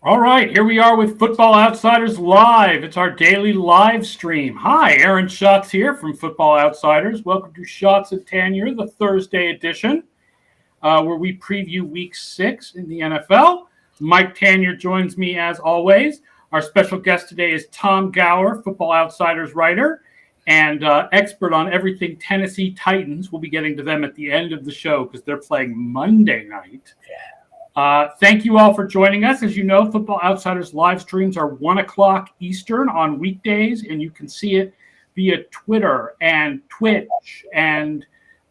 All right, here we are with Football Outsiders Live. It's our daily live stream. Hi, Aaron Schatz here from Football Outsiders. Welcome to Schatz and Tanier, the Thursday edition, where we preview Week 6 in the NFL. Mike Tanier joins me as always. Our special guest today is Tom Gower, Football Outsiders writer and expert on everything Tennessee Titans. We'll be getting to them at the end of the show because they're playing Monday night. Thank you all for joining us. As you know, Football Outsiders live streams are 1 o'clock Eastern on weekdays, and you can see it via Twitter and Twitch and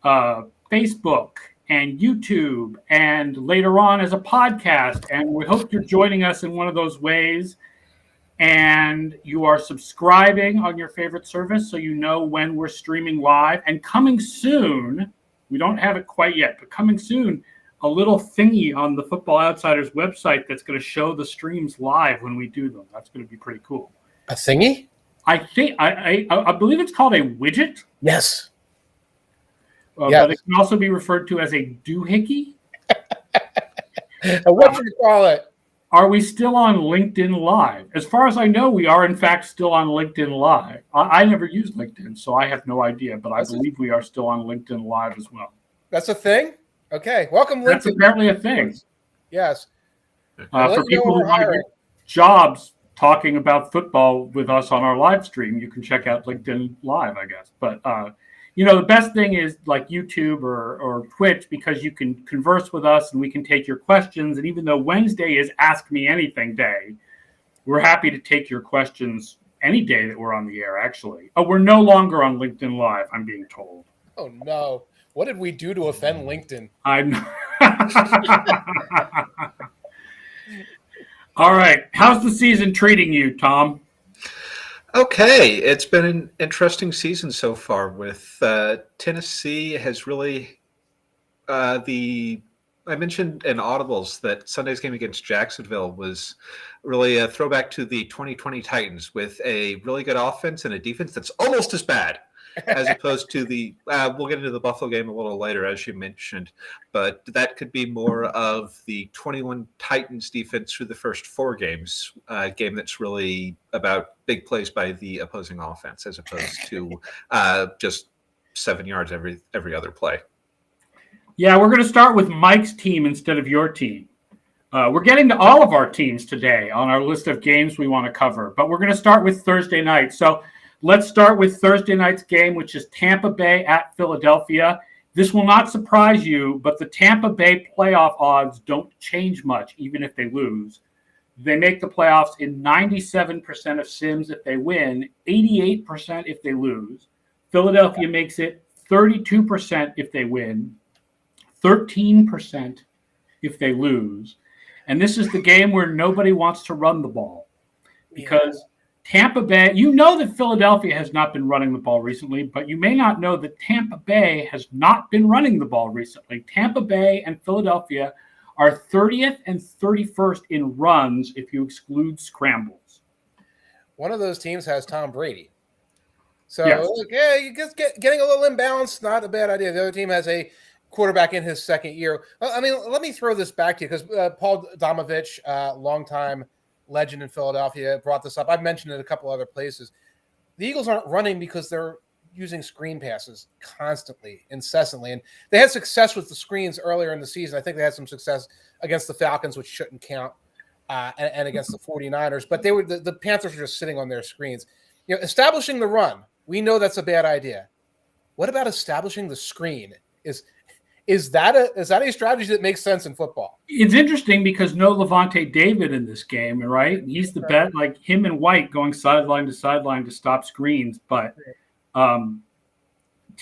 Facebook and YouTube, and later on as a podcast. And we hope you're joining us in one of those ways. And you are subscribing on your favorite service so you know when we're streaming live. And coming soon, we don't have it quite yet, but coming soon, a little thingy on the Football Outsiders website that's going to show the streams live when we do them. That's going to be pretty cool. A thingy? I think I believe it's called a widget. Yes. Yes. But it can also be referred to as a doohickey. What do you call it? Are we still on LinkedIn Live? As far as I know, we are in fact still on LinkedIn Live. I never used LinkedIn, so I have no idea, but I believe we are still on LinkedIn Live as well. That's a thing? Okay. Welcome, LinkedIn. That's apparently a thing. Yes. For people who want to get jobs talking about football with us on our live stream, you can check out LinkedIn Live, I guess. But, the best thing is like YouTube or Twitch, because you can converse with us and we can take your questions. And even though Wednesday is Ask Me Anything Day, we're happy to take your questions any day that we're on the air, actually. Oh, we're no longer on LinkedIn Live, I'm being told. Oh, no. What did we do to offend LinkedIn? All right. How's the season treating you, Tom? Okay. It's been an interesting season so far with Tennessee has really I mentioned in Audibles that Sunday's game against Jacksonville was really a throwback to the 2020 Titans with a really good offense and a defense that's almost as bad. As opposed to we'll get into the Buffalo game a little later, as you mentioned, but that could be more of the 21 Titans defense through the first 4 games, game that's really about big plays by the opposing offense, as opposed to just 7 yards every other play. Yeah, we're going to start with Mike's team instead of your team. We're getting to all of our teams today on our list of games we want to cover, but we're going to start with Thursday night. So let's start with Thursday night's game, which is Tampa Bay at Philadelphia. This will not surprise you, but the Tampa Bay playoff odds don't change much, even if they lose. They make the playoffs in 97% of sims if they win, 88% if they lose. Philadelphia makes it 32% if they win, 13% if they lose. And this is the game where nobody wants to run the ball because Tampa Bay, you know that Philadelphia has not been running the ball recently, but you may not know that Tampa Bay has not been running the ball recently. Tampa Bay and Philadelphia are 30th and 31st in runs if you exclude scrambles. One of those teams has Tom Brady. So, yes. You just getting a little imbalanced, not a bad idea. The other team has a quarterback in his second year. I mean, let me throw this back to you because Paul Domovich, longtime legend in Philadelphia, brought this up. I've mentioned it a couple other places. The Eagles aren't running because they're using screen passes constantly, incessantly. And they had success with the screens earlier in the season. I think they had some success against the Falcons, which shouldn't count, and against the 49ers. But they were the Panthers were just sitting on their screens. Establishing the run, we know that's a bad idea. What about establishing the screen? Is that a strategy that makes sense in football? It's interesting because no Levante David in this game, right? He's the bet, like him and White going sideline to stop screens. But,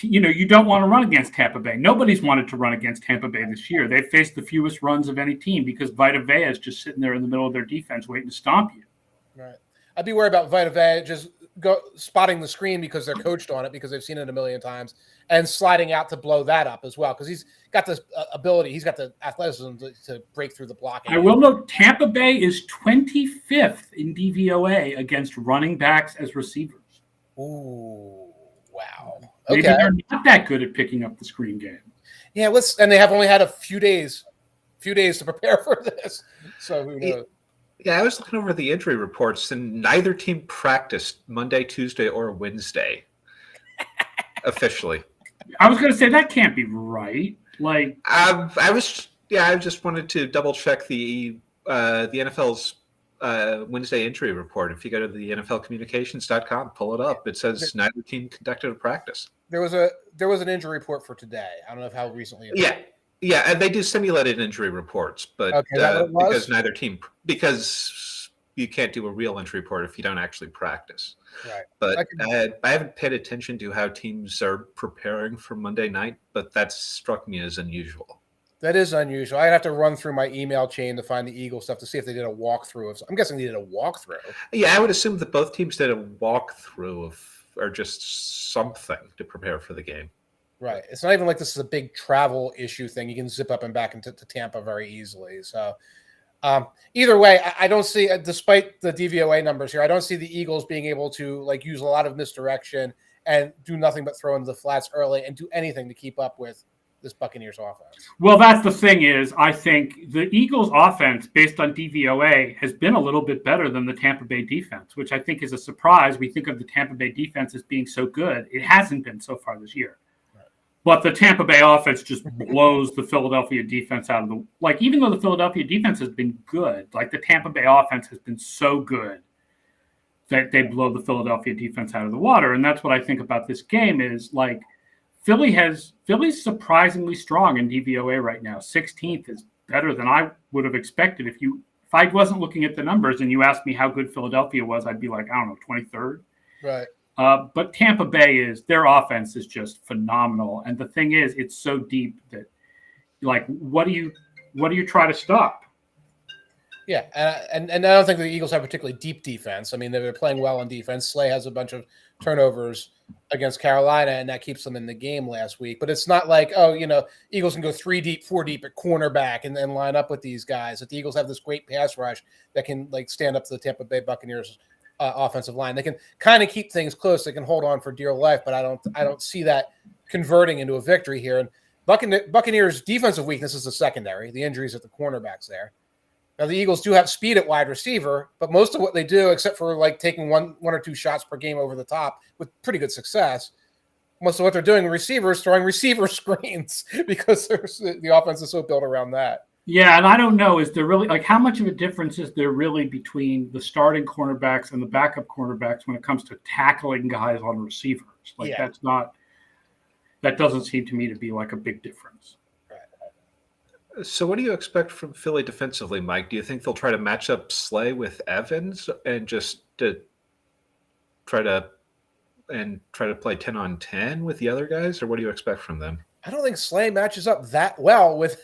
you don't want to run against Tampa Bay. Nobody's wanted to run against Tampa Bay this year. They've faced the fewest runs of any team because Vita Vea is just sitting there in the middle of their defense waiting to stomp you. Right. I'd be worried about Vita Vea just spotting the screen because they're coached on it, because they've seen it a million times, and sliding out to blow that up as well, because he's got this ability. He's got the athleticism to break through the blocking. I will note Tampa Bay is 25th in DVOA against running backs as receivers. Ooh, wow. Maybe they're not that good at picking up the screen game. Yeah, and they have only had a few days to prepare for this. So who knows? Yeah, I was looking over the injury reports, and neither team practiced Monday, Tuesday, or Wednesday officially. I was going to say that can't be right. Like, I just wanted to double check the NFL's Wednesday injury report. If you go to the NFLcommunications.com, pull it up. It says neither team conducted a practice. There was an injury report for today. I don't know how recently. Yeah, and they do simulated injury reports, but okay, because you can't do a real injury report if you don't actually practice. Right. But I haven't paid attention to how teams are preparing for Monday night, but that struck me as unusual. That is unusual. I'd have to run through my email chain to find the Eagle stuff to see if they did a walkthrough. I'm guessing they did a walkthrough. Yeah, I would assume that both teams did a walkthrough or just something to prepare for the game. Right. It's not even like this is a big travel issue thing. You can zip up and back into Tampa very easily. So either way, I don't see, despite the DVOA numbers here, I don't see the Eagles being able to like use a lot of misdirection and do nothing but throw into the flats early and do anything to keep up with this Buccaneers offense. Well, that's the thing is, I think the Eagles offense based on DVOA has been a little bit better than the Tampa Bay defense, which I think is a surprise. We think of the Tampa Bay defense as being so good. It hasn't been so far this year. But the Tampa Bay offense just blows the Philadelphia defense out of the – like, even though the Philadelphia defense has been good, like the Tampa Bay offense has been so good that they blow the Philadelphia defense out of the water. And that's what I think about this game is, like, Philly's surprisingly strong in DVOA right now. 16th is better than I would have expected. If I wasn't looking at the numbers and you asked me how good Philadelphia was, I'd be like, I don't know, 23rd. Right. But Tampa Bay their offense is just phenomenal. And the thing is, it's so deep that, like, what do you try to stop? Yeah, and I don't think the Eagles have particularly deep defense. I mean, they're playing well on defense. Slay has a bunch of turnovers against Carolina, and that keeps them in the game last week. But it's not like, Eagles can go 3 deep, 4 deep at cornerback and then line up with these guys. That the Eagles have this great pass rush that can, like, stand up to the Tampa Bay Buccaneers offensive line. They can kind of keep things close. They can hold on for dear life, but I don't see that converting into a victory here. And Buccaneers' defensive weakness is the secondary, the injuries at the cornerbacks there. Now, the Eagles do have speed at wide receiver, but most of what they do, except for like taking one or two shots per game over the top with pretty good success, most of what they're doing in receivers, throwing receiver screens because the offense is so built around that. Yeah, and I don't know, is there really, like, how much of a difference is there really between the starting cornerbacks and the backup cornerbacks when it comes to tackling guys on receivers? Like, that doesn't seem to me to be like a big difference. So what do you expect from Philly defensively, Mike? Do you think they'll try to match up Slay with Evans and just try to play 10 on 10 with the other guys, or what do you expect from them? I don't think Slay matches up that well with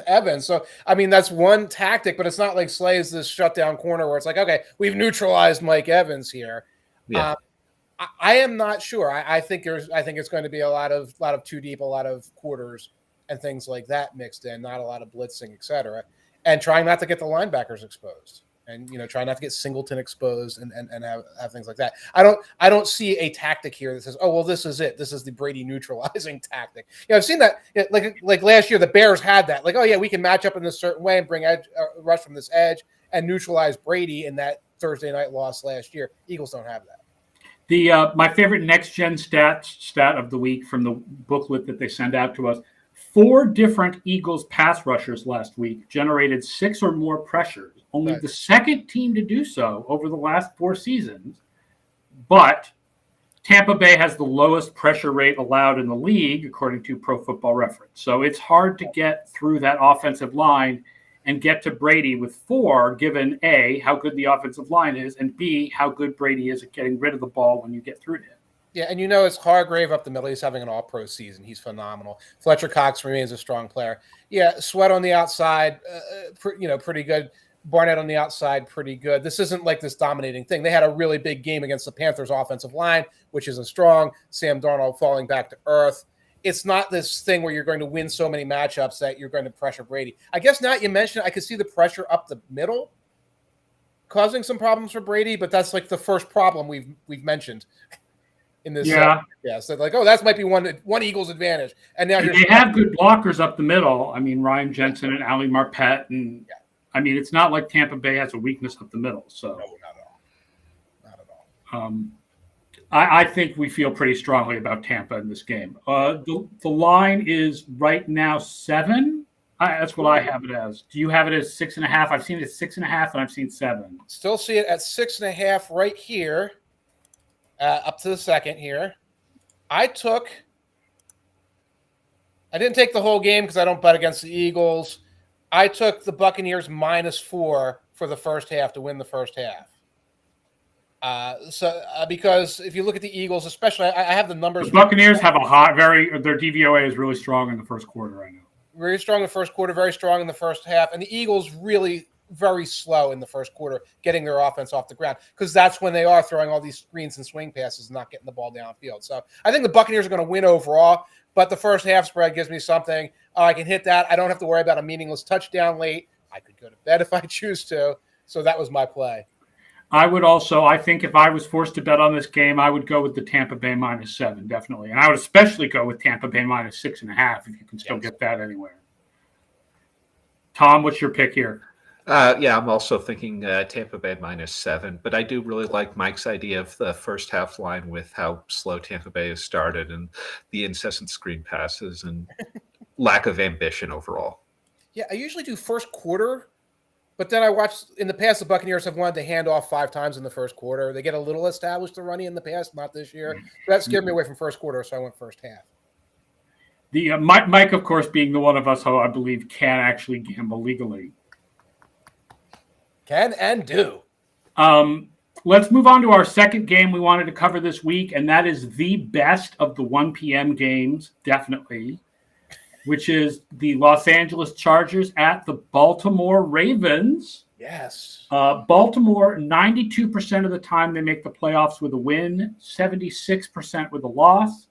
Evans. So, I mean, that's one tactic, but it's not like Slay is this shutdown corner where it's like, okay, we've neutralized Mike Evans here. Yeah. I am not sure. I think it's going to be a lot of 2 deep, a lot of quarters and things like that mixed in, not a lot of blitzing, et cetera, and trying not to get the linebackers exposed and, try not to get Singleton exposed and have things like that. I don't see a tactic here that says, oh, well, this is it. This is the Brady neutralizing tactic. I've seen that like last year, the Bears had that, like, oh yeah, we can match up in this certain way and bring rush from this edge and neutralize Brady in that Thursday night loss last year. Eagles don't have that. My favorite next gen stat of the week from the booklet that they send out to us, 4 different Eagles pass rushers last week generated 6 or more pressures. Only the second team to do so over the last 4 seasons. But Tampa Bay has the lowest pressure rate allowed in the league, according to Pro Football Reference. So it's hard to get through that offensive line and get to Brady with 4, given A, how good the offensive line is, and B, how good Brady is at getting rid of the ball when you get through to him. Yeah, and it's Hargrave up the middle. He's having an all-pro season. He's phenomenal. Fletcher Cox remains a strong player. Yeah, Sweat on the outside, pretty good. Barnett on the outside, pretty good. This isn't like this dominating thing. They had a really big game against the Panthers' offensive line, which isn't strong. Sam Darnold falling back to earth. It's not this thing where you're going to win so many matchups that you're going to pressure Brady. I guess now that you mentioned it, I could see the pressure up the middle causing some problems for Brady, but that's like the first problem we've mentioned in this. So like, oh, that might be one Eagles advantage. And now they have good blockers up the middle. I mean, Ryan Jensen and Ali Marpet and I mean, it's not like Tampa Bay has a weakness up the middle. So, No, not at all. Not at all. I think we feel pretty strongly about Tampa in this game. The line is right now 7. That's what I have it as. Do you have it as 6.5? I've seen it at 6.5, and I've seen 7. Still see it at 6.5 right here, up to the second here. I didn't take the whole game because I don't bet against the Eagles. I took the Buccaneers -4 for the first half to win the first half. Because if you look at the Eagles, especially, I have the numbers. The Buccaneers have their DVOA is really strong in the first quarter right now. Very strong in the first quarter, very strong in the first half. And the Eagles really very slow in the first quarter getting their offense off the ground because that's when they are throwing all these screens and swing passes and not getting the ball downfield. So I think the Buccaneers are going to win overall, but the first half spread gives me something. I can hit that. I don't have to worry about a meaningless touchdown late. I could go to bed if I choose to. So that was my play. I think if I was forced to bet on this game, I would go with the Tampa Bay -7, definitely. And I would especially go with Tampa Bay -6.5 if you can still get that anywhere. Tom, what's your pick here? I'm also thinking Tampa Bay -7, but I do really like Mike's idea of the first half line with how slow Tampa Bay has started and the incessant screen passes and lack of ambition overall. Yeah, I usually do first quarter. But then I watched in the past, the Buccaneers have wanted to hand off 5 times in the first quarter. They get a little established to running in the past, not this year. So that scared me away from first quarter, so I went first half. The Mike, of course, being the one of us who I believe can actually gamble legally. Can and do. Let's move on to our second game we wanted to cover this week, and that is the best of the 1 p.m. games, definitely, which is the Los Angeles Chargers at the Baltimore Ravens. Yes. Baltimore, 92% of the time they make the playoffs with a win, 76% with a loss.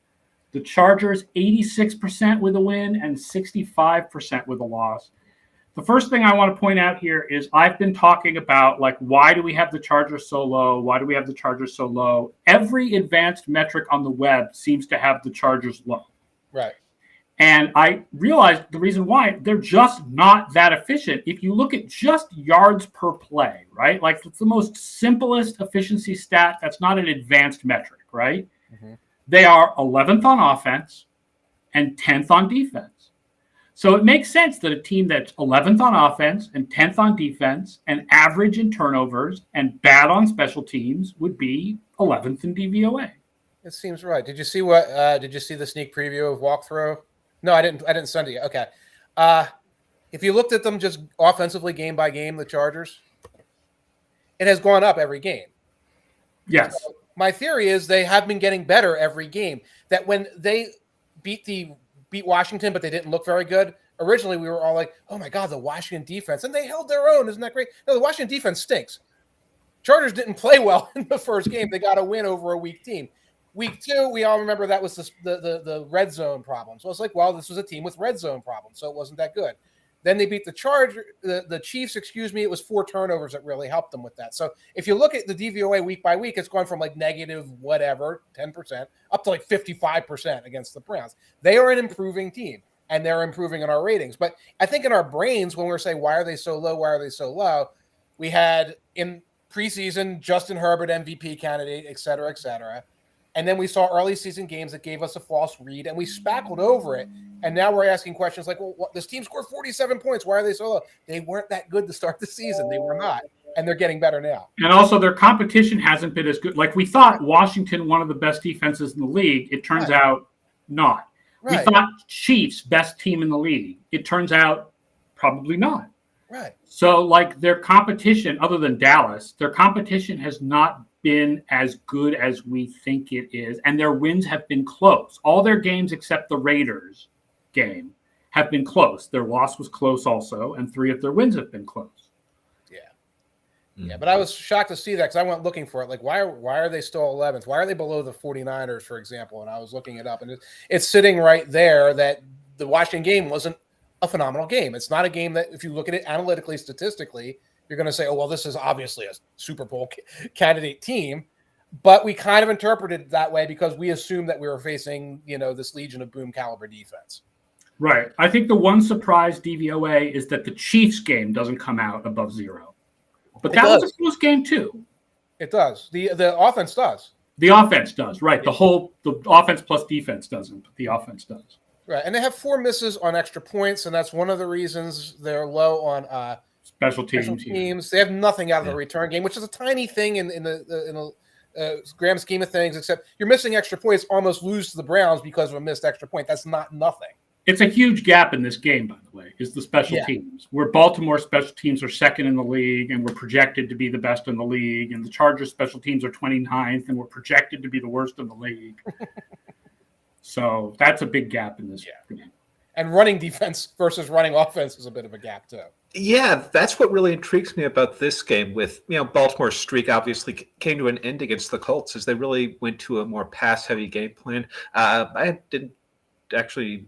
The Chargers, 86% with a win and 65% with a loss. The first thing I want to point out here is I've been talking about, why do we have the Chargers so low? Why do we have the Chargers so low? Every advanced metric on the web seems to have the Chargers low. Right. And I realized the reason why they're just not that efficient. If you look at just yards per play, right? It's the most simplest efficiency stat. That's not an advanced metric, right? Mm-hmm. They are 11th on offense and 10th on defense. So it makes sense that a team that's 11th on offense and 10th on defense and average in turnovers and bad on special teams would be 11th in DVOA. It seems right. Did you see the sneak preview of walkthrough? No, I didn't send it yet. Okay. If you looked at them just offensively game by game, the Chargers, it has gone up every game. Yes. So my theory is they have been getting better every game. That when they beat Washington, but they didn't look very good. Originally, we were all like, oh my God, the Washington defense. And they held their own. Isn't that great? No, the Washington defense stinks. Chargers didn't play well in the first game. They got a win over a weak team. Week 2, we all remember that was the red zone problem. So it's like, well, this was a team with red zone problems, so it wasn't that good. Then they beat the Chiefs, it was 4 turnovers that really helped them with that. So if you look at the DVOA week by week, it's gone from negative whatever, 10%, up to 55% against the Browns. They are an improving team, and they're improving in our ratings. But I think in our brains, when we're saying, why are they so low, we had in preseason Justin Herbert MVP candidate, et cetera, et cetera. And then we saw early season games that gave us a false read, and we spackled over it. And now we're asking questions like, well, this team scored 47 points. Why are they so low? They weren't that good to start the season. They were not. And they're getting better now. And also their competition hasn't been as good. We thought Washington, one of the best defenses in the league. It turns out not. Right. We thought Chiefs, best team in the league. It turns out probably not. Right. So, their competition, other than Dallas, their competition has not been as good as we think it is, and their wins have been close. All their games except the Raiders game have been close. Their loss was close also, and 3 of their wins have been close. Yeah. Yeah, but I was shocked to see that because I went looking for it. Why are they still 11th? Why are they below the 49ers, for example? And I was looking it up, and it's sitting right there that the Washington game wasn't a phenomenal game. It's not a game that, if you look at it analytically, statistically, you're going to say, oh, well, this is obviously a Super Bowl candidate team. But we kind of interpreted it that way because we assumed that we were facing, this Legion of Boom caliber defense. Right. I think the one surprise DVOA is that the Chiefs game doesn't come out above 0. But that was a close game too. It does. The offense does. The offense does, right. Yeah. The offense plus defense doesn't, but the offense does. Right. And they have 4 misses on extra points, and that's one of the reasons they're low on Special teams. Yeah. They have nothing out of the return game, which is a tiny thing in the grand scheme of things, except you're missing extra points, almost lose to the Browns because of a missed extra point. That's not nothing. It's a huge gap in this game, by the way, is the special teams, where Baltimore special teams are second in the league and we're projected to be the best in the league, and the Chargers special teams are 29th and we're projected to be the worst in the league. So that's a big gap in this game. And running defense versus running offense is a bit of a gap too. Yeah, that's what really intrigues me about this game. With Baltimore's streak obviously came to an end against the Colts as they really went to a more pass-heavy game plan. I didn't actually,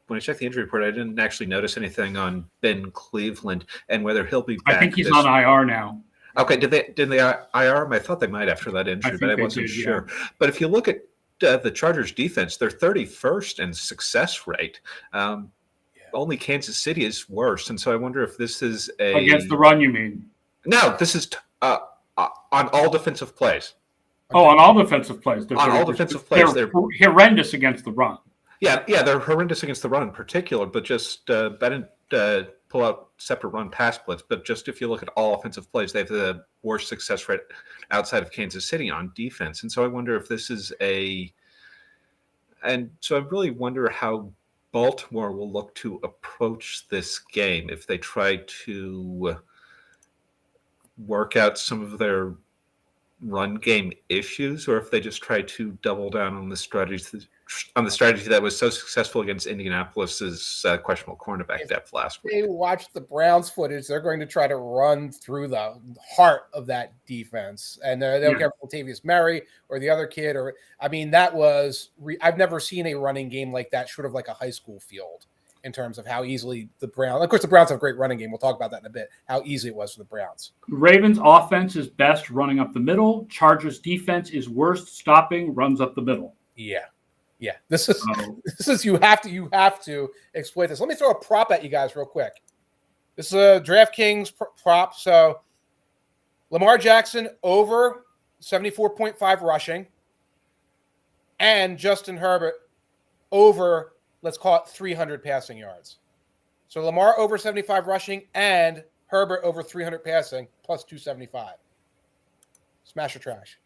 when I checked the injury report, I didn't actually notice anything on Ben Cleveland and whether he'll be back. I think he's on IR now. Okay, did they IR him? I thought they might after that injury, but I wasn't sure. Yeah. But if you look at the Chargers defense, they're 31st in success rate. Only Kansas City is worse, and so I wonder if this is against the run. You mean? No, this is on all defensive plays. Oh, on all defensive plays. On all defensive plays, they're horrendous against the run. Yeah, they're horrendous against the run in particular. But just I didn't pull out separate run pass splits. But just if you look at all offensive plays, they have the worst success rate outside of Kansas City on defense. And so I wonder if this is and so I really wonder how Baltimore will look to approach this game if they try to work out some of their run game issues, or if they just try to double down on the strategy that was so successful against Indianapolis's questionable cornerback depth last week. They watched the Browns footage. They're going to try to run through the heart of that defense, and they don't care if Latavius Murray or the other kid. That was I've never seen a running game like that, short of like a high school field, in terms of how easily the Browns. Of course, the Browns have a great running game. We'll talk about that in a bit. How easy it was for the Browns. Ravens offense is best running up the middle. Chargers defense is worst stopping runs up the middle. Yeah, this is you have to exploit this. Let me throw a prop at you guys real quick. This is a DraftKings prop. So Lamar Jackson over 74.5 rushing, and Justin Herbert over, let's call it 300 passing yards. So Lamar over 75 rushing and Herbert over 300 passing plus 275. Smash or trash?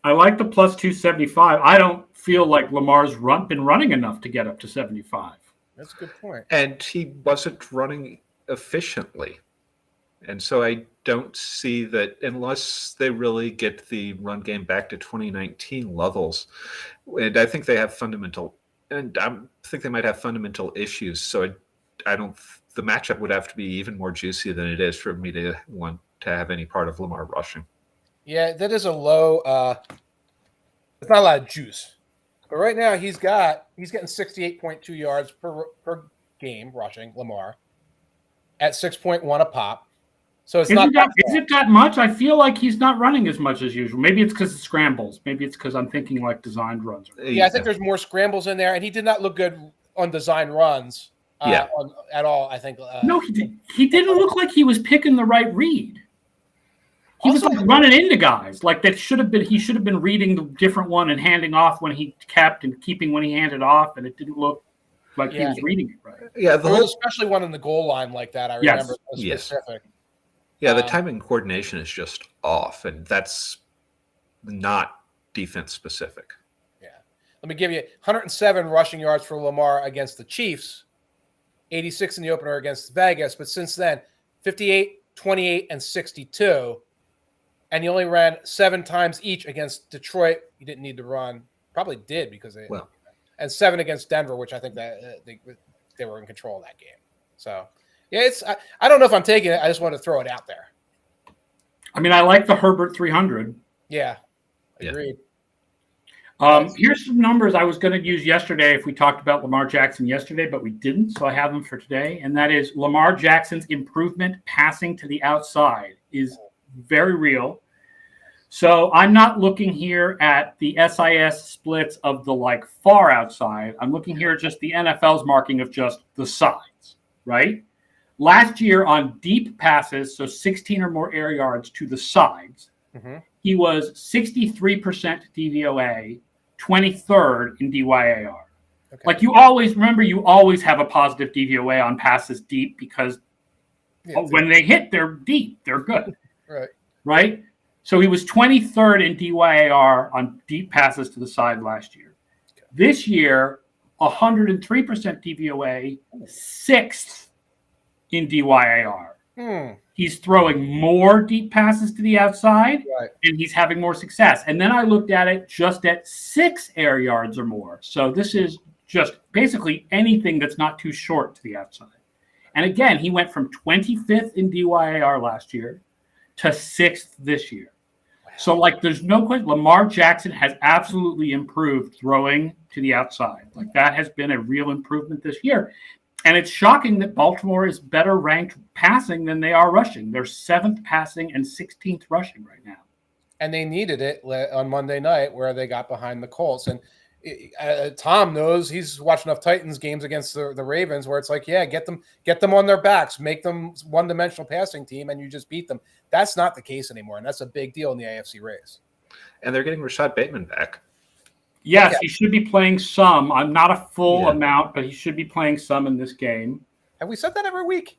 I like the plus 275. I don't feel like Lamar's been running enough to get up to 75. That's a good point. And he wasn't running efficiently. And so I don't see that unless they really get the run game back to 2019 levels. And I think they have fundamental issues. So I don't. The matchup would have to be even more juicy than it is for me to want to have any part of Lamar rushing. Yeah, that is a low. It's not a lot of juice, but right now he's getting 68.2 yards per game rushing. Lamar at 6.1 a pop. So it's not. Is it that much? I feel like he's not running as much as usual. Maybe it's because of scrambles. Maybe it's because I'm thinking like designed runs. Yeah, I think there's more scrambles in there, and he did not look good on design runs. At all. I think. No, he didn't look like he was picking the right read. He was like running into guys like that. He should have been reading the different one and handing off when he kept and keeping when he handed off, and it didn't look like he was reading it right. Yeah, especially one in the goal line like that. I remember specific. Yeah, the timing and coordination is just off, and that's not defense specific. Yeah, let me give you 107 rushing yards for Lamar against the Chiefs, 86 in the opener against Vegas, but since then 58, 28, and 62. And he only ran 7 times each against Detroit. He didn't need to run. Probably did because and 7 against Denver, which I think that they were in control of that game. So, yeah, I don't know if I'm taking it. I just want to throw it out there. I mean, I like the Herbert 300. Yeah, agreed. Here's some numbers I was going to use yesterday if we talked about Lamar Jackson yesterday, but we didn't, so I have them for today. And that is Lamar Jackson's improvement passing to the outside is very real. So I'm not looking here at the SIS splits of the like far outside. I'm looking here at just the NFL's marking of just the sides, right? Last year on deep passes, so 16 or more air yards to the sides, he was 63% DVOA, 23rd in DYAR. Okay. Like you always have a positive DVOA on passes deep because when they hit, they're deep, they're good. Right? So he was 23rd in DYAR on deep passes to the side last year. Okay. This year, 103% DVOA, 6th in DYAR. He's throwing more deep passes to the outside, and he's having more success. And then I looked at it just at 6 air yards or more. So this is just basically anything that's not too short to the outside. And again, he went from 25th in DYAR last year to 6th this year. Wow. So, like, there's no question. Lamar Jackson has absolutely improved throwing to the outside. Like, that has been a real improvement this year. And it's shocking that Baltimore is better ranked passing than they are rushing. They're 7th passing and 16th rushing right now. And they needed it on Monday night where they got behind the Colts. And Tom knows, he's watched enough Titans games against the Ravens where it's like, yeah, get them on their backs, make them one-dimensional passing team, and you just beat them. That's not the case anymore, and that's a big deal in the AFC race. And they're getting Rashad Bateman back. Yes, he should be playing some. I'm not a full amount, but he should be playing some in this game. Have we said that every week?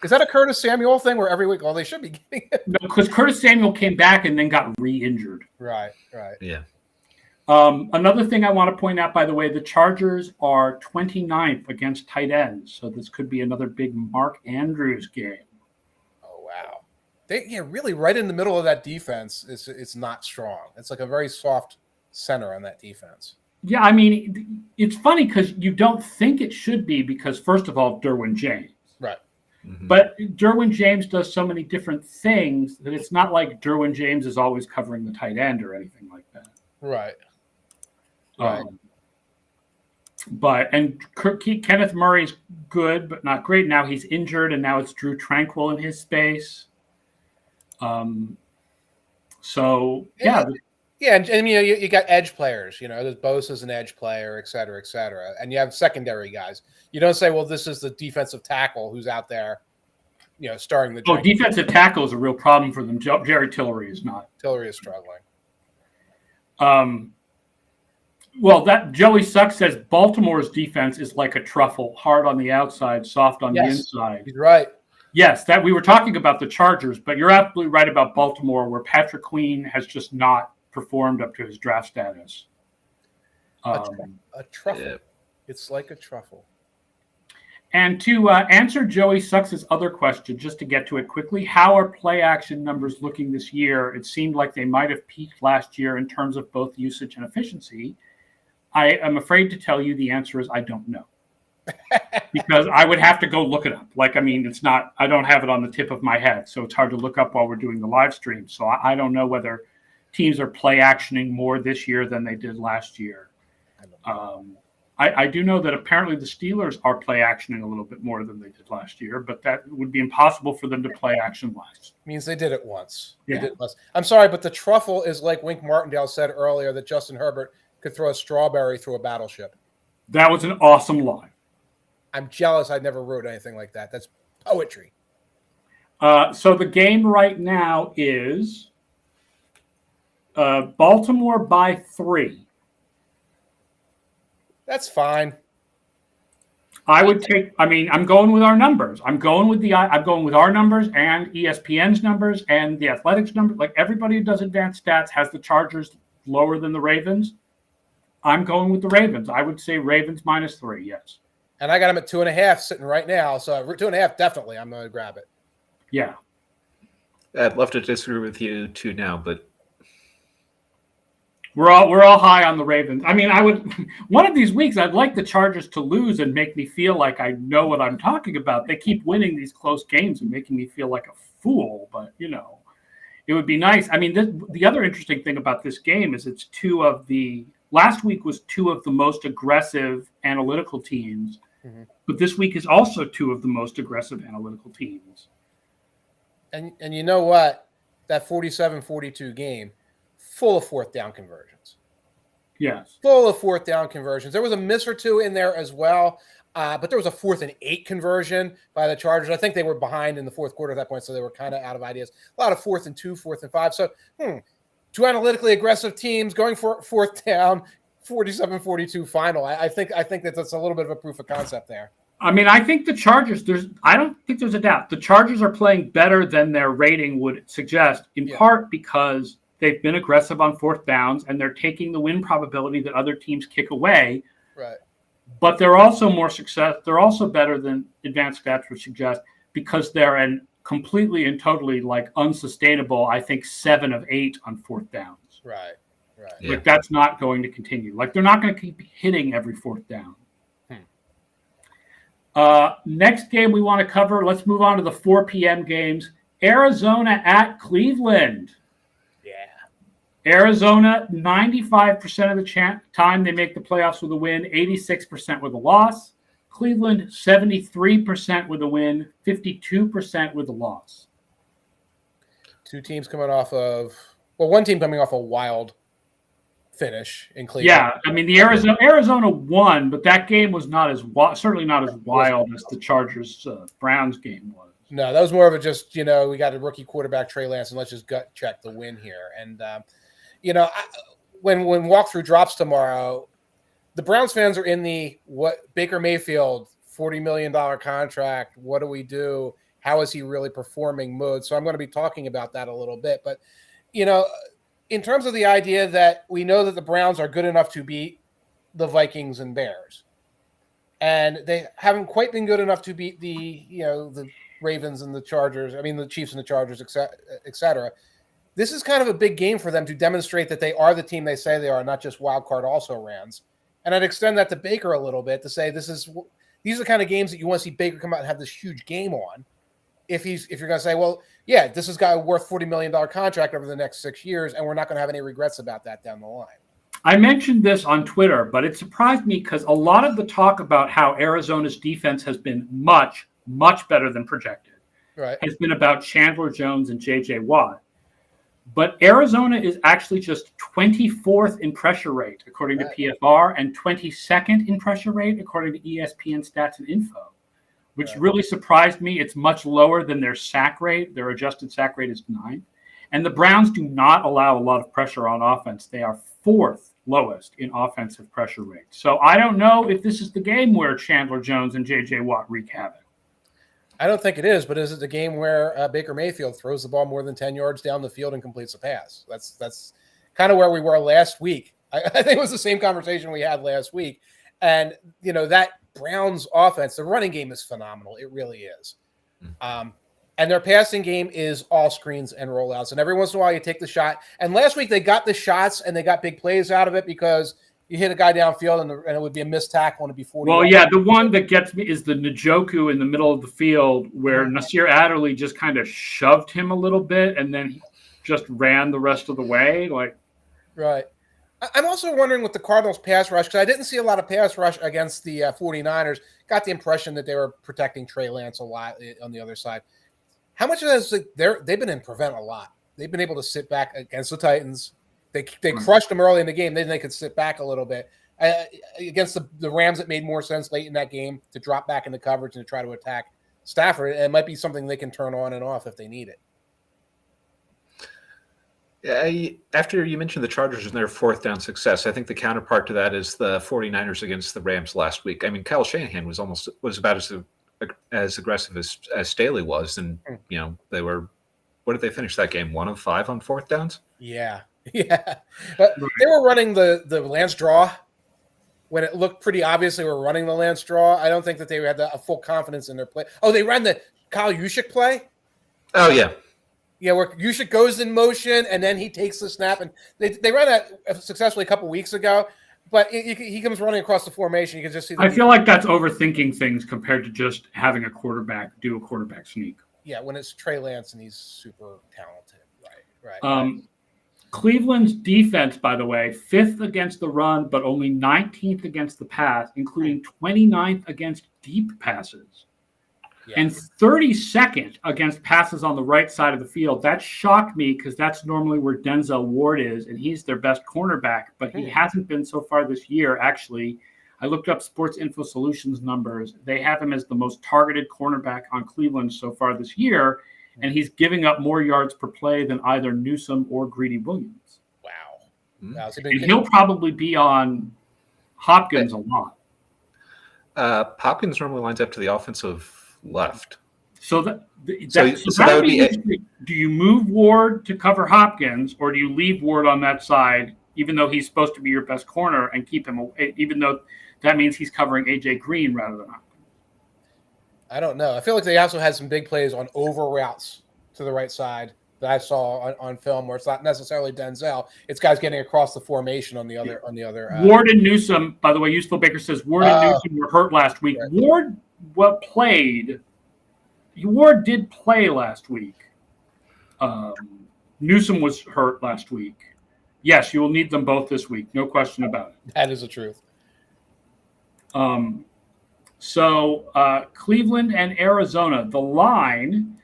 Is that a Curtis Samuel thing where every week, they should be getting it? No, because Curtis Samuel came back and then got re-injured. Right. Yeah. Another thing I want to point out, by the way, the Chargers are 29th against tight ends. So this could be another big Mark Andrews game. Oh, wow. Really right in the middle of that defense, it's not strong. It's like a very soft center on that defense. Yeah, I mean, it's funny because you don't think it should be because, first of all, Derwin James. Right. Mm-hmm. But Derwin James does so many different things that it's not like Derwin James is always covering the tight end or anything like that. Right. Kenneth Murray's good, but not great. Now he's injured, and now it's Drew Tranquil in his space. Yeah, and you got edge players. There's Bosa's an edge player, et cetera, and you have secondary guys. You don't say, well, this is the defensive tackle who's out there, starting the. Defensive tackle is a real problem for them. Jerry Tillery is not. Tillery is struggling. That Joey Suck says Baltimore's defense is like a truffle, hard on the outside, soft on the inside. He's right. Yes, that we were talking about the Chargers, but you're absolutely right about Baltimore, where Patrick Queen has just not performed up to his draft status. A truffle. Yeah. It's like a truffle. And to answer Joey Sucks' other question, just to get to it quickly, how are play action numbers looking this year? It seemed like they might have peaked last year in terms of both usage and efficiency. I am afraid to tell you the answer is I don't know. Because I would have to go look it up. It's not, I don't have it on the tip of my head, so it's hard to look up while we're doing the live stream. So I don't know whether teams are play actioning more this year than they did last year. I do know that apparently the Steelers are play actioning a little bit more than they did last year, but that would be impossible for them to play action less. Means they did it once. Yeah. They did it less. I'm sorry, but the truffle is like Wink Martindale said earlier that Justin Herbert could throw a strawberry through a battleship. That was an awesome line. I'm jealous I never wrote anything like that. That's poetry. So the game right now is Baltimore by 3. That's fine. I'm going with our numbers. I'm going with our numbers and ESPN's numbers and the Athletics numbers. Like everybody who does advanced stats has the Chargers lower than the Ravens. I'm going with the Ravens. I would say Ravens -3, yes. And I got them at 2.5 sitting right now. So 2.5, definitely. I'm going to grab it. Yeah. I'd love to disagree with you too now, but we're all high on the Ravens. I would one of these weeks I'd like the Chargers to lose and make me feel like I know what I'm talking about. They keep winning these close games and making me feel like a fool, but it would be nice. The other interesting thing about this game is it's last week was 2 of the most aggressive analytical teams, but this week is also 2 of the most aggressive analytical teams. And you know what? That 47-42 game, full of fourth down conversions. Yes. Full of fourth down conversions. There was a miss or two in there as well, but there was a 4th and 8 conversion by the Chargers. I think they were behind in the fourth quarter at that point, so they were kind of out of ideas. A lot of 4th and 2, 4th and 5. So, two analytically aggressive teams going for fourth down, 47-42 final. I think that's a little bit of a proof of concept there. I mean, I think the Chargers, I don't think there's a doubt. The Chargers are playing better than their rating would suggest, in part because they've been aggressive on fourth downs and they're taking the win probability that other teams kick away. Right. But they're also more success. They're also better than advanced stats would suggest because they're an completely and totally unsustainable, I think, 7 of 8 on fourth downs. Right. Yeah. That's not going to continue. They're not going to keep hitting every fourth down. Next game we want to cover, let's move on to the 4 p.m. games. Arizona at Cleveland. Arizona, 95% of the time they make the playoffs with a win, 86% with a loss. Cleveland, 73% with a win, 52% with a loss. Two teams coming off of – one team coming off a wild finish in Cleveland. Yeah, I mean, the Arizona won, but that game was certainly not as wild as the Chargers-Browns game was. No, that was more of a just, we got a rookie quarterback, Trey Lance, and let's just gut check the win here. And when walkthrough drops tomorrow, the Browns fans are in the Baker Mayfield, $40 million contract. What do we do? How is he really performing mode? So I'm going to be talking about that a little bit. But, in terms of the idea that we know that the Browns are good enough to beat the Vikings and Bears, and they haven't quite been good enough to beat the Ravens and the Chargers. I mean, the Chiefs and the Chargers, et cetera. This is kind of a big game for them to demonstrate that they are the team they say they are, not just wild card also-rans. And I'd extend that to Baker a little bit to say these are the kind of games that you want to see Baker come out and have this huge game on. If you're going to say, well, yeah, this is a guy worth $40 million contract over the next 6 years, and we're not going to have any regrets about that down the line. I mentioned this on Twitter, but it surprised me because a lot of the talk about how Arizona's defense has been much, much better than projected has been about Chandler Jones and J.J. Watt. But Arizona is actually just 24th in pressure rate, according to PFR, and 22nd in pressure rate, according to ESPN Stats and Info, which really surprised me. It's much lower than their sack rate. Their adjusted sack rate is 9th. And the Browns do not allow a lot of pressure on offense. They are 4th lowest in offensive pressure rate. So I don't know if this is the game where Chandler Jones and J.J. Watt wreak havoc. I don't think it is, but is it the game where Baker Mayfield throws the ball more than 10 yards down the field and completes a pass? That's kind of where we were last week. I think it was the same conversation we had last week. And, that Browns offense, the running game is phenomenal. It really is. And their passing game is all screens and rollouts. And every once in a while you take the shot. And last week they got the shots and they got big plays out of it because you hit a guy downfield and it would be a missed tackle and it'd be 40. Well, yeah, the one that gets me is the Njoku in the middle of the field where Nasir Adderley just kind of shoved him a little bit and then he just ran the rest of the way. Right. I'm also wondering with the Cardinals pass rush, because I didn't see a lot of pass rush against the 49ers. Got the impression that they were protecting Trey Lance a lot on the other side. How much of that is they've been in prevent a lot. They've been able to sit back against the Titans. They crushed them early in the game. Then they could sit back a little bit. Against the Rams, it made more sense late in that game to drop back into coverage and to try to attack Stafford. And it might be something they can turn on and off if they need it. Yeah, after you mentioned the Chargers and their fourth down success, I think the counterpart to that is the 49ers against the Rams last week. I mean, Kyle Shanahan was about as aggressive as Staley was. And, they were – what did they finish that game? 1 of 5 on fourth downs? Yeah. Yeah. They were running the Lance draw when it looked pretty obvious they were running the Lance draw. I don't think that they had a full confidence in their play. Oh, they ran the Kyle Juszczyk play? Oh, yeah. Yeah, where Juszczyk goes in motion and then he takes the snap. And they ran that successfully a couple weeks ago, but he comes running across the formation. You can just see. I feel like that's overthinking things compared to just having a quarterback do a quarterback sneak. Yeah, when it's Trey Lance and he's super talented. Right. Cleveland's defense, by the way, 5th against the run, but only 19th against the pass, including 29th against deep passes. and 32nd against passes on the right side of the field. That shocked me because that's normally where Denzel Ward is, and he's their best cornerback, but he hasn't been so far this year. Actually, I looked up Sports Info Solutions numbers. They have him as the most targeted cornerback on Cleveland so far this year, and he's giving up more yards per play than either Newsome or Greedy Williams. Wow. And he'll probably be on Hopkins a lot. Hopkins normally lines up to the offensive left. So that would be interesting. Do you move Ward to cover Hopkins, or do you leave Ward on that side, even though he's supposed to be your best corner, and keep him, even though that means he's covering AJ Green rather than Hopkins? I don't know. I feel like they also had some big plays on over routes to the right side that I saw on film, where it's not necessarily Denzel; it's guys getting across the formation on the other. Ward and Newsome, by the way, Useful Baker says Ward and Newsome were hurt last week. Right. Ward did play last week. Newsome was hurt last week. Yes, you will need them both this week. No question about it. That is the truth. So Cleveland and Arizona, the line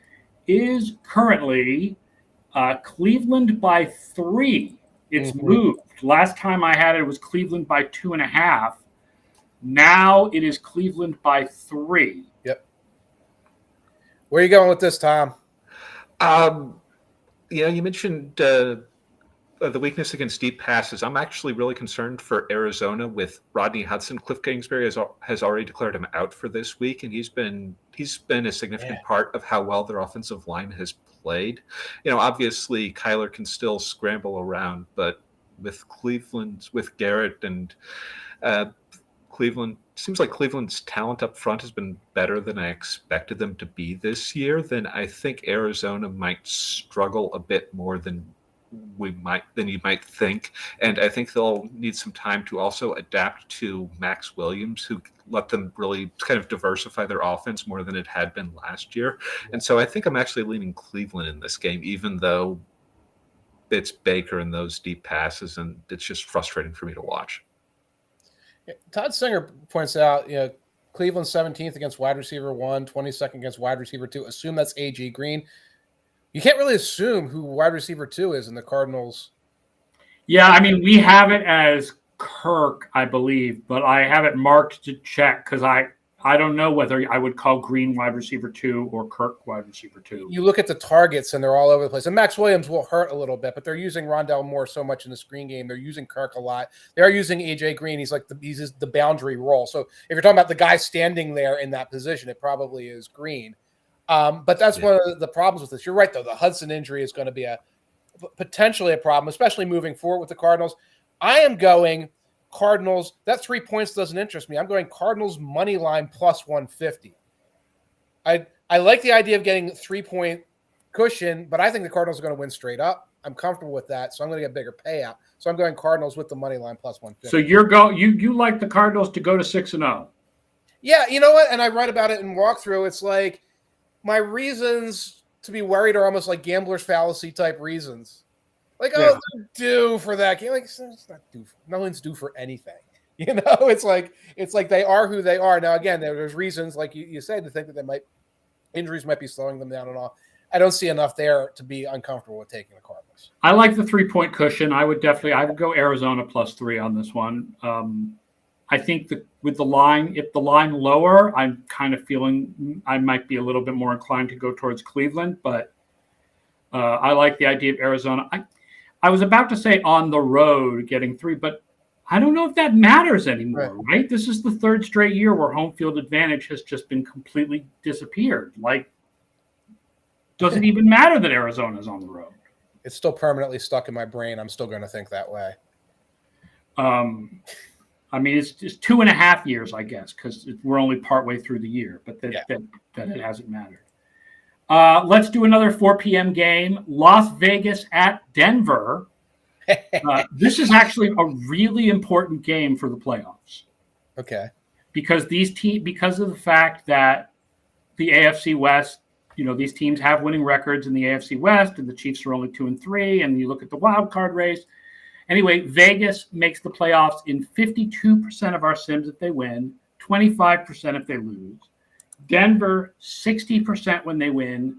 is currently Cleveland by 3. It's moved. Last time I had it was Cleveland by 2.5. Now it is Cleveland by 3. Yep. Where are you going with this, Tom? You mentioned the weakness against deep passes. I'm actually really concerned for Arizona with Rodney Hudson. Cliff Kingsbury has already declared him out for this week, and he's been a significant part of how well their offensive line has played. Obviously Kyler can still scramble around, but with Garrett and Cleveland, seems like Cleveland's talent up front has been better than I expected them to be this year. Then I think Arizona might struggle a bit more than you might think, and I think they'll need some time to also adapt to Max Williams, who let them really kind of diversify their offense more than it had been last year. And so I think I'm actually leaning Cleveland in this game, even though it's Baker and those deep passes, and it's just frustrating for me to watch. Todd Singer points out, Cleveland 17th against wide receiver 1, 22nd against wide receiver 2. Assume that's AJ Green. You can't really assume who wide receiver 2 is in the Cardinals. Yeah, I mean, we have it as Kirk, I believe, but I have it marked to check because I don't know whether I would call Green wide receiver 2 or Kirk wide receiver 2. You look at the targets, and they're all over the place. And Max Williams will hurt a little bit, but they're using Rondell Moore so much in the screen game. They're using Kirk a lot. They're using AJ Green. He's the boundary role. So if you're talking about the guy standing there in that position, it probably is Green. But that's one of the problems with this. You're right, though. The Hudson injury is going to be potentially a problem, especially moving forward with the Cardinals. I am going Cardinals. That 3 points doesn't interest me. I'm going Cardinals money line plus 150. I like the idea of getting 3-point cushion, but I think the Cardinals are going to win straight up. I'm comfortable with that, so I'm going to get a bigger payout. So I'm going Cardinals with the money line plus 150. So you like the Cardinals to go to 6-0? Yeah, you know what? And I write about it in walkthrough. It's like my reasons to be worried are almost like gambler's fallacy type reasons. Like, they're due for that game. Like, it's not due. No one's due for anything. It's like they are who they are. Now, again, there's reasons, like you said, to think that injuries might be slowing them down and all. I don't see enough there to be uncomfortable with taking the Cardinals. I like the 3-point cushion. I would go Arizona plus 3 on this one. I think that with the line, if the line lower, I'm kind of feeling I might be a little bit more inclined to go towards Cleveland, but I like the idea of Arizona. I was about to say on the road getting 3, but I don't know if that matters anymore, right? This is the 3rd straight year where home field advantage has just been completely disappeared. Like, doesn't even matter that Arizona's on the road. It's still stuck in my brain. I'm still going to think that way. I mean, it's just 2.5 years, I guess, because we're only partway through the year, but that it hasn't mattered. Let's do another 4 p.m. game. Las Vegas at Denver. This is actually a really important game for the playoffs. Okay. Because because of the fact that the AFC West, these teams have winning records in the AFC West, and the Chiefs are only 2-3, and you look at the wild card race. Anyway, Vegas makes the playoffs in 52% of our sims if they win, 25% if they lose. Denver 60% when they win,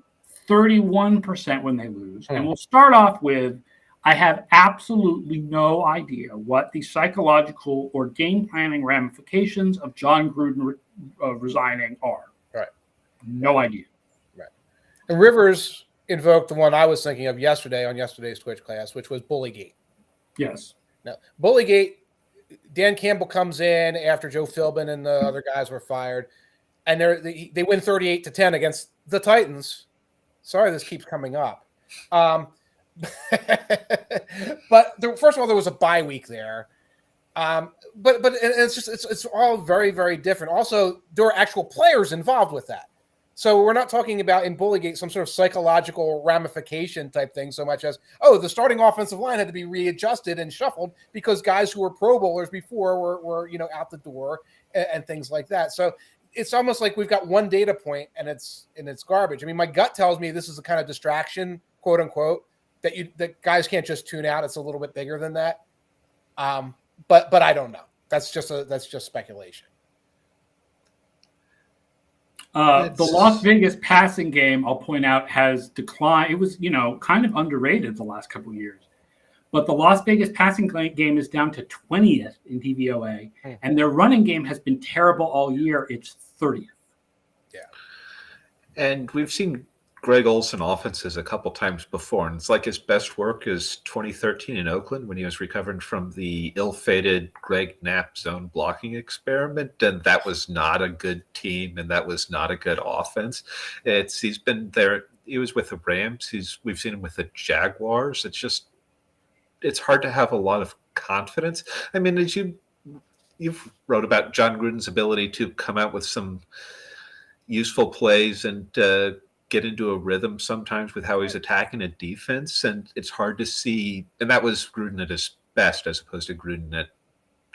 31% when they lose. And we'll start off with, I have absolutely no idea what the psychological or game planning ramifications of John Gruden resigning are. Right. No idea. Right. And Rivers invoked the one I was thinking of yesterday on yesterday's Twitch class, which was Bullygate. Yes. Now, Bullygate, Dan Campbell comes in after Joe Philbin and the other guys were fired, and they win 38-10 against the Titans. Sorry, this keeps coming up. But first of all, there was a bye week there. But it's all very, very different. Also, there are actual players involved with that. So we're not talking about in Bullygate some sort of psychological ramification type thing so much as, the starting offensive line had to be readjusted and shuffled because guys who were Pro Bowlers before were out the door and things like that. So it's almost like we've got one data point and it's garbage. I mean, my gut tells me this is a kind of distraction, quote unquote, that guys can't just tune out. It's a little bit bigger than that. But I don't know. That's just speculation. The Las Vegas passing game, I'll point out, has declined. It was, kind of underrated the last couple of years. But the Las Vegas passing game is down to 20th in DVOA, and their running game has been terrible all year. It's 30th. Yeah. And we've seen Greg Olson offenses a couple times before, and it's like his best work is 2013 in Oakland when he was recovering from the ill-fated Greg Knapp zone blocking experiment, and that was not a good team, and that was not a good offense. He's been there. He was with the Rams. We've seen him with the Jaguars. It's hard to have a lot of confidence. I mean, as you've wrote about John Gruden's ability to come out with some useful plays and get into a rhythm sometimes with how he's attacking a defense, and it's hard to see. And that was Gruden at his best, as opposed to Gruden at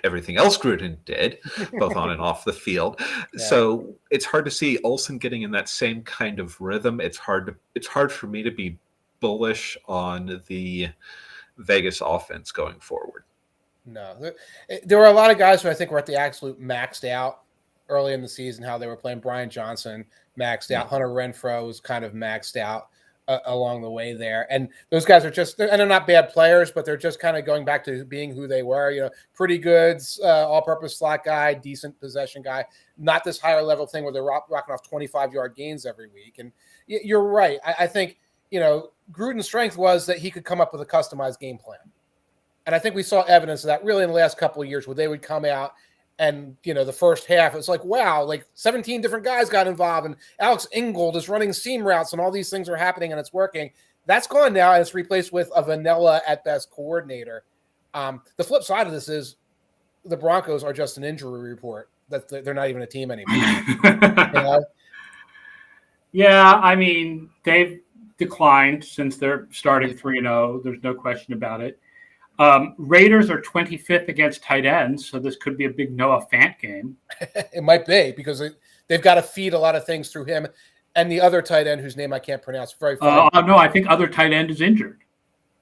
everything else Gruden did, both on and off the field. Yeah. So it's hard to see Olsen getting in that same kind of rhythm. It's hard for me to be bullish on the Vegas offense going forward. No, there were a lot of guys who I think were at the absolute maxed out early in the season, how they were playing. Brian Johnson maxed out. Hunter Renfrow was kind of maxed out along the way there. And those guys are and they're not bad players, but they're just kind of going back to being who they were, pretty good, all-purpose slot guy, decent possession guy, not this higher level thing where they're rocking off 25-yard gains every week. And you're right. I think, Gruden's strength was that he could come up with a customized game plan. And I think we saw evidence of that really in the last couple of years where they would come out and, the first half, it's like, wow, like 17 different guys got involved and Alex Ingold is running seam routes and all these things are happening and it's working. That's gone now and it's replaced with a vanilla at best coordinator. The flip side of this is the Broncos are just an injury report. That they're not even a team anymore. Yeah, I mean, they've declined since they're starting 3-0. There's no question about it. Raiders are 25th against tight ends, so this could be a big Noah Fant game. It might be because they've got to feed a lot of things through him and the other tight end whose name I can't pronounce. Very funny. No, I think other tight end is injured.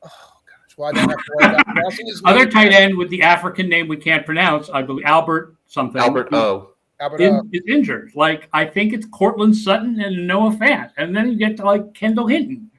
Oh gosh, well I don't have to worry about pronouncing his other name. Tight end with the African name we can't pronounce, I believe Albert something. Albert O. Is injured. Like I think it's Cortland Sutton and Noah Fant, and then you get to like Kendall Hinton.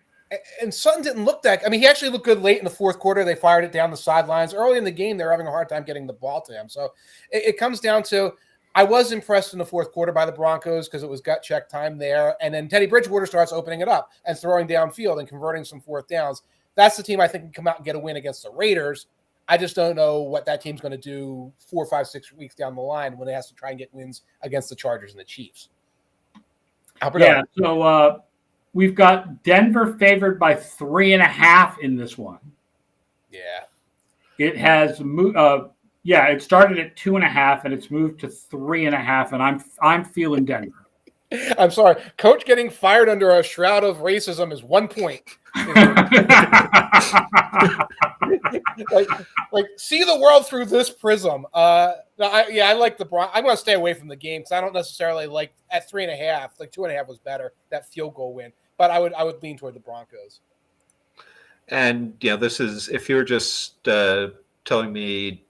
And Sutton didn't look that. I mean, he actually looked good late in the fourth quarter. They fired it down the sidelines. Early in the game, they were having a hard time getting the ball to him. So it comes down to, I was impressed in the fourth quarter by the Broncos because it was gut check time there. And then Teddy Bridgewater starts opening it up and throwing downfield and converting some fourth downs. That's the team I think can come out and get a win against the Raiders. I just don't know what that team's going to do 4, 5, 6 weeks down the line when it has to try and get wins against the Chargers and the Chiefs. Yeah, so we've got Denver favored by 3.5 in this one. Yeah. It has moved. It started at 2.5 and it's moved to 3.5, and I'm feeling Denver. I'm sorry. Coach getting fired under a shroud of racism is 1 point. like see the world through this prism. I like the Broncos. I'm going to stay away from the game because I don't necessarily like at 3.5. Like 2.5 was better, that field goal win. But I would lean toward the Broncos. And this is if you're just telling me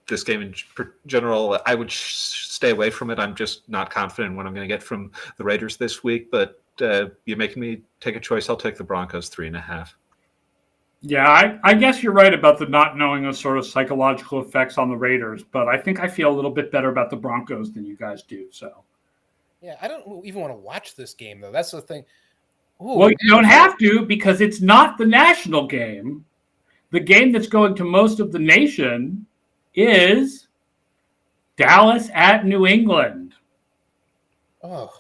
this game in general, I would stay away from it. I'm just not confident in what I'm going to get from the Raiders this week. But you're making me take a choice. I'll take the Broncos 3.5. Yeah, I guess you're right about the not knowing the sort of psychological effects on the Raiders, but I think I feel a little bit better about the Broncos than you guys do. So, yeah, I don't even want to watch this game though. That's the thing. Ooh, well, you don't have to because it's not the national game. The game that's going to most of the nation is Dallas at New England. Oh,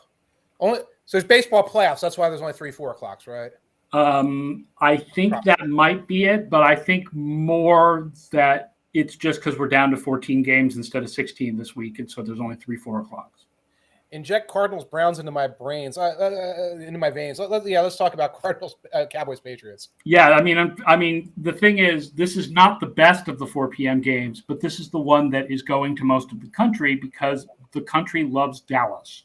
so there's baseball playoffs. That's why there's only 3-4 o'clocks, right? I think that might be it, but I think more that it's just because we're down to 14 games instead of 16 this week, and so there's only 3-4 o'clocks. Inject Cardinals Browns into my brains, into my veins. Let's talk about Cardinals Cowboys Patriots. Yeah, I mean, the thing is, this is not the best of the 4 p.m. games, but this is the one that is going to most of the country because the country loves Dallas.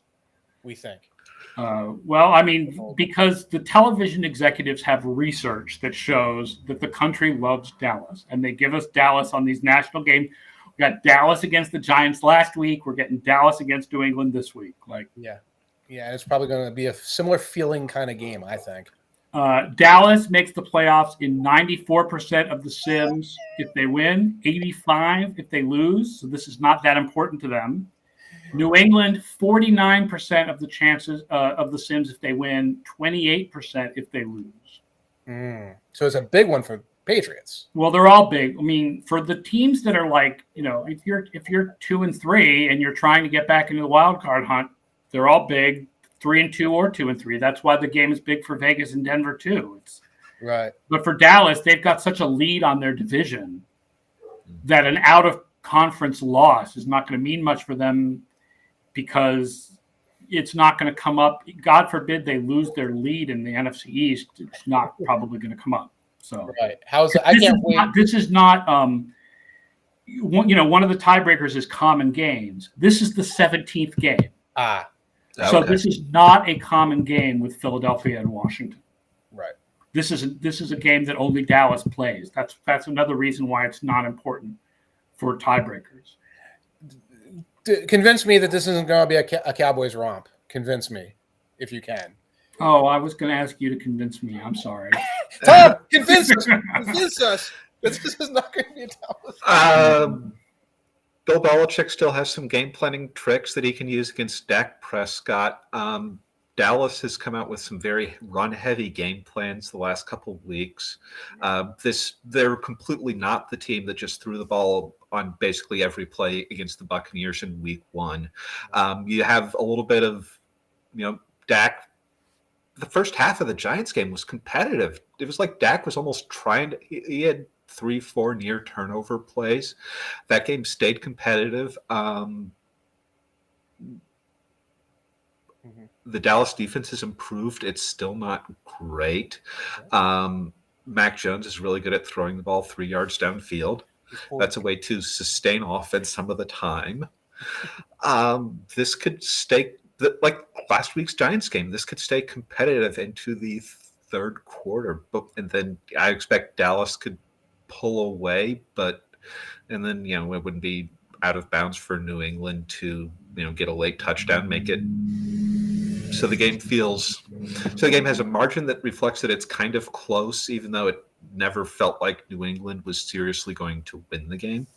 We think. Well, I mean, because the television executives have research that shows that the country loves Dallas, and they give us Dallas on these national games. We got Dallas against the Giants last week. We're getting Dallas against New England this week. Yeah, and it's probably going to be a similar feeling kind of game, I think. Dallas makes the playoffs in 94% of the sims if they win, 85 if they lose. So this is not that important to them. New England, 49% of the chances of the sims if they win, 28% if they lose. So it's a big one for Patriots. Well, they're all big. I mean, for the teams that are like, if you're 2-3 and you're trying to get back into the wild card hunt, they're all big, 3-2 or 2-3. That's why the game is big for Vegas and Denver too. Right. But for Dallas, they've got such a lead on their division that an out of conference loss is not going to mean much for them because it's not going to come up. God forbid they lose their lead in the NFC East. It's not probably going to come up. So right. How's it? I can't wait. This is not. One of the tiebreakers is common games. This is the 17th game. So this is not a common game with Philadelphia and Washington. Right. This is a game that only Dallas plays. That's another reason why it's not important for tiebreakers. Convince me that this isn't going to be a Cowboys romp. Convince me, if you can. Oh, I was going to ask you to convince me. I'm sorry. Tom, convince us. Convince us. This is not going to be a Dallas. Bill Belichick still has some game planning tricks that he can use against Dak Prescott. Dallas has come out with some very run-heavy game plans the last couple of weeks. They're completely not the team that just threw the ball on basically every play against the Buccaneers in week 1. You have a little bit of, Dak. The first half of the Giants game was competitive. It was like Dak was almost trying to. He had 3-4 near turnover plays. That game stayed competitive. The Dallas defense has improved. It's still not great. Mac Jones is really good at throwing the ball 3 yards downfield. That's a way to sustain offense some of the time. This could stay, like last week's Giants game, this could stay competitive into the third quarter. And then I expect Dallas could pull away, and then, it wouldn't be out of bounds for New England to, get a late touchdown, make it. So the game has a margin that reflects that it's kind of close, even though it never felt like New England was seriously going to win the game.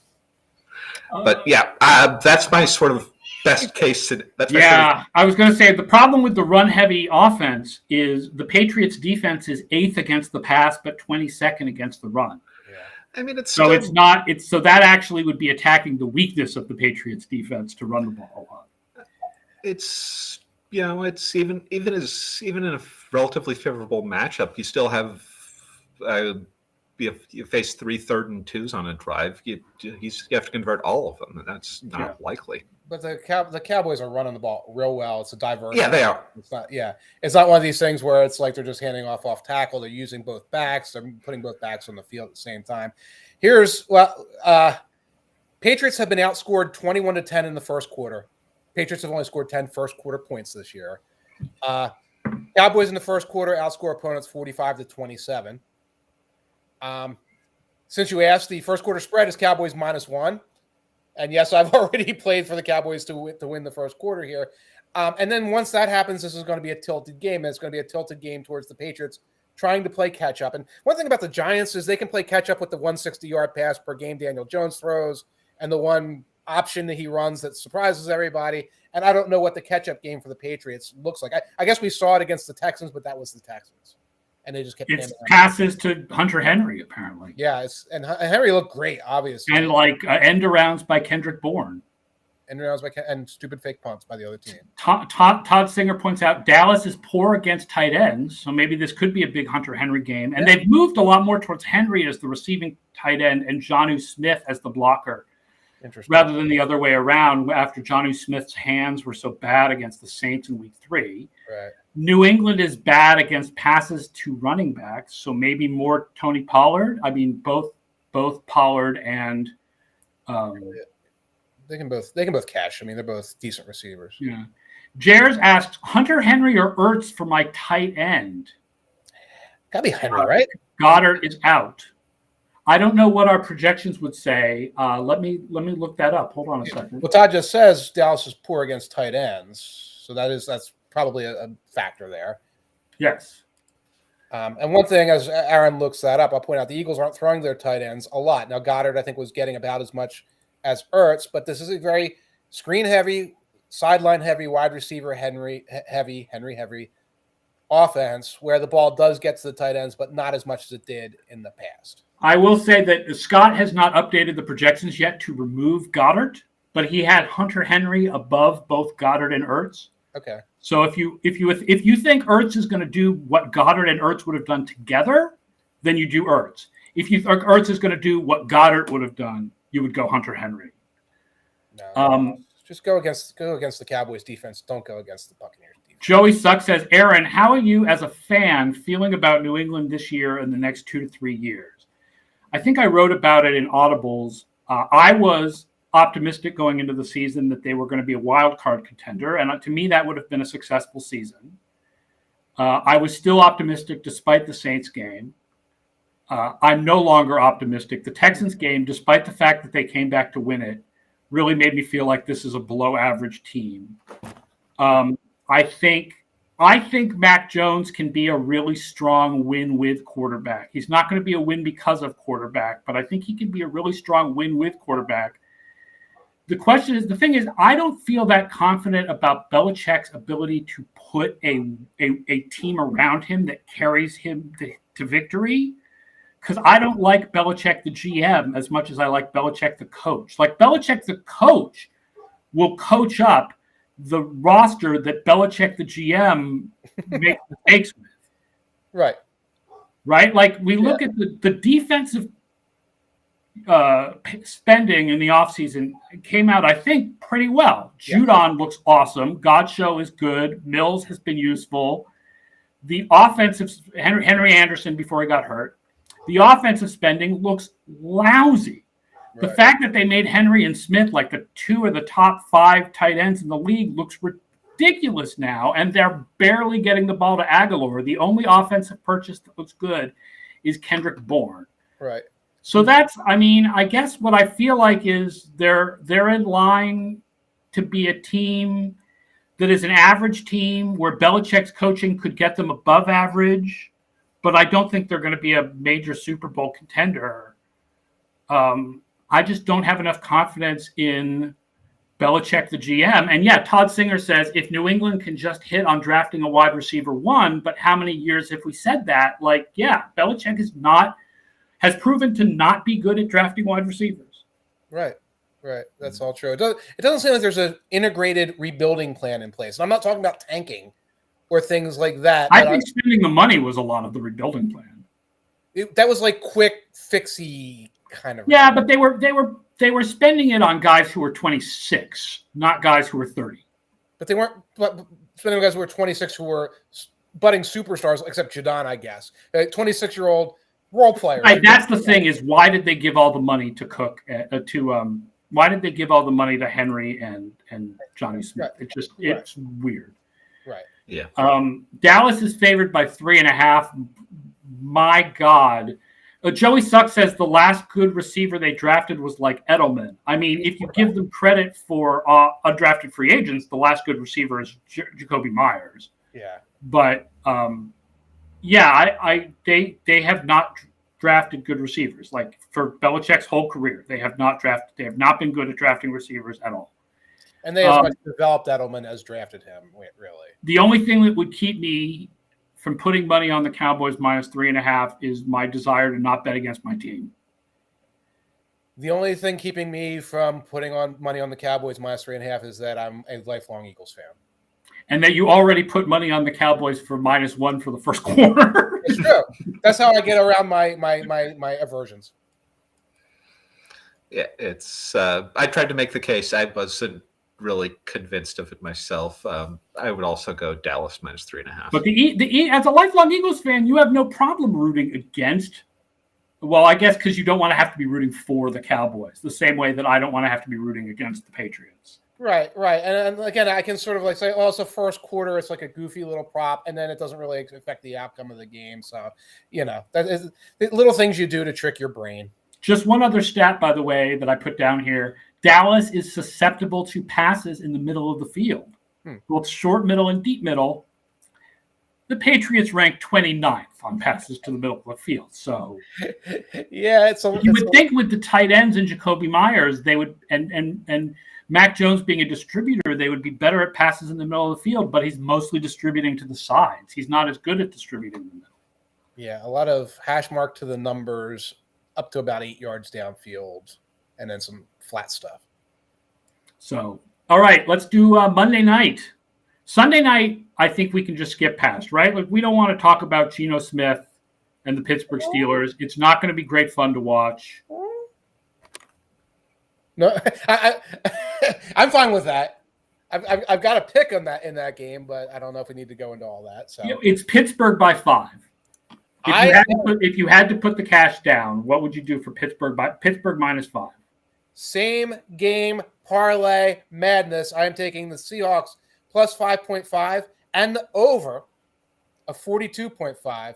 But that's my sort of best case. I was going to say the problem with the run-heavy offense is the Patriots' defense is 8th against the pass, but 22nd against the run. I mean, so that actually would be attacking the weakness of the Patriots' defense to run the ball a lot. It's it's even in a relatively favorable matchup, you still have you face 3 3rd and 2s on a drive. You have to convert all of them, and that's not likely. But the Cowboys are running the ball real well. It's a diverse. Yeah, they are. It's not. Yeah, it's not one of these things where it's like they're just handing off tackle. They're using both backs. They're putting both backs on the field at the same time. Patriots have been outscored 21-10 in the first quarter. Patriots have only scored 10 first quarter points this year. Cowboys in the first quarter outscore opponents 45-27. Since you asked, the first quarter spread is Cowboys -1. And yes, I've already played for the Cowboys to win the first quarter here. And then once that happens, this is going to be a tilted game. And it's going to be a tilted game towards the Patriots trying to play catch up. And one thing about the Giants is they can play catch up with the 160-yard pass per game Daniel Jones throws and the one option that he runs that surprises everybody. And I don't know what the catch-up game for the Patriots looks like. I guess we saw it against the Texans, but that was the Texans. And they just kept passes to Hunter Henry, apparently. Yeah, and Henry looked great, obviously. And end arounds by Kendrick Bourne. And stupid fake punts by the other team. Todd Singer points out Dallas is poor against tight ends, so maybe this could be a big Hunter Henry game. And they've moved a lot more towards Henry as the receiving tight end and Jonnu Smith as the blocker, rather than the other way around after Jonnu Smith's hands were so bad against the Saints in Week 3. Right. New England is bad against passes to running backs, so maybe more Tony Pollard. I mean, both Pollard and they can both cash. I mean, they're both decent receivers. Yeah. Jares asked Hunter Henry or Ertz for my tight end. Gotta be Henry, right? Goddard is out. I don't know what our projections would say. Let me look that up. Hold on a second. Well, Todd just says Dallas is poor against tight ends, so that's probably a factor there. Yes. And one thing, as Aaron looks that up, I'll point out the Eagles aren't throwing their tight ends a lot. Now, Goddard, I think, was getting about as much as Ertz, but this is a very screen-heavy, sideline-heavy, wide receiver Henry offense where the ball does get to the tight ends, but not as much as it did in the past. I will say that Scott has not updated the projections yet to remove Goddard, but he had Hunter Henry above both Goddard and Ertz. Okay. So if you think Ertz is going to do what Goddard and Ertz would have done together, then you do Ertz. If you think Ertz is going to do what Goddard would have done, you would go Hunter Henry. No, just go against the Cowboys defense. Don't go against the Buccaneers defense. Joey Suck says, Aaron, how are you as a fan feeling about New England this year and the next 2 to 3 years? I think I wrote about it in Audibles. I was optimistic going into the season that they were going to be a wild card contender, and to me that would have been a successful season. I was still optimistic despite the Saints game. I'm no longer optimistic. The Texans game, despite the fact that they came back to win it, really made me feel like this is a below average team. I think Mac Jones can be a really strong win with quarterback. He's not going to be a win because of quarterback, but I think he can be a really strong win with quarterback. The thing is, I don't feel that confident about Belichick's ability to put a team around him that carries him to victory. Because I don't like Belichick the GM as much as I like Belichick the coach. Like Belichick the coach will coach up the roster that Belichick the GM makes mistakes with. Right. Right? Like we look at the defensive spending in the offseason came out, I think, pretty well. Judon looks awesome. Godshow is good. Mills has been useful. The offensive Henry Anderson before he got hurt. The offensive spending looks lousy. Right. The fact that they made Henry and Smith like the 2 of the top 5 tight ends in the league looks ridiculous now, and they're barely getting the ball to Aguilar. The only offensive purchase that looks good is Kendrick Bourne. Right. So I guess what I feel like is they're in line to be a team that is an average team where Belichick's coaching could get them above average, but I don't think they're going to be a major Super Bowl contender. I just don't have enough confidence in Belichick, the GM. And Todd Singer says, if New England can just hit on drafting a wide receiver 1, but how many years have we said that? Belichick has proven to not be good at drafting wide receivers. Right. That's all true. It doesn't seem like there's an integrated rebuilding plan in place. And I'm not talking about tanking or things like that. I think spending the money was a lot of the rebuilding plan. That was like quick, fixy kind of. Yeah, but they were spending it on guys who were 26, not guys who were 30. But they weren't spending on guys who were 26 who were budding superstars, except Judon, I guess. 26-year-old role players. Right, that's the thing is why did they give all the money to Cook why did they give all the money to Henry and Johnny Smith? Right. It's weird. Right. Yeah. Dallas is favored by 3.5. My God, Joey Suck says the last good receiver they drafted was like Edelman. I mean, if you give them credit for undrafted free agents, the last good receiver is Jacoby Myers. Yeah. But they have not drafted good receivers. Like for Belichick's whole career, they have not been good at drafting receivers at all. And they as much developed Edelman as drafted him, really. The only thing that would keep me from putting money on the Cowboys -3.5 is my desire to not bet against my team. The only thing keeping me from putting on money on the Cowboys -3.5 is that I'm a lifelong Eagles fan. And that you already put money on the Cowboys for -1 for the first quarter. It's true. That's how I get around my aversions. Yeah, it's. I tried to make the case. I wasn't really convinced of it myself. I would also go Dallas -3.5. But as a lifelong Eagles fan, you have no problem rooting against. Well, I guess because you don't want to have to be rooting for the Cowboys, the same way that I don't want to have to be rooting against the Patriots. Right. And again, I can sort of like say, oh, it's the first quarter. It's like a goofy little prop, and then it doesn't really affect the outcome of the game. So, that is the little things you do to trick your brain. Just one other stat, by the way, that I put down here. Dallas is susceptible to passes in the middle of the field, both short, middle, and deep middle. The Patriots rank 29th on passes to the middle of the field. So, yeah, you would think with the tight ends and Jacoby Myers, they would, and Mac Jones being a distributor, they would be better at passes in the middle of the field, but he's mostly distributing to the sides. He's not as good at distributing in the middle. Yeah, a lot of hash mark to the numbers up to about 8 yards downfield, and then some flat stuff. So, all right, let's do Monday night. Sunday night, I think we can just skip past, right? Like, we don't want to talk about Geno Smith and the Pittsburgh Steelers. It's not going to be great fun to watch. No, I'm fine with that. I've got a pick on that in that game, but I don't know if we need to go into all that. So it's Pittsburgh by 5. If you had to put the cash down, what would you do for Pittsburgh -5? Same game parlay madness. I am taking the Seahawks +5.5 and the over of 42.5,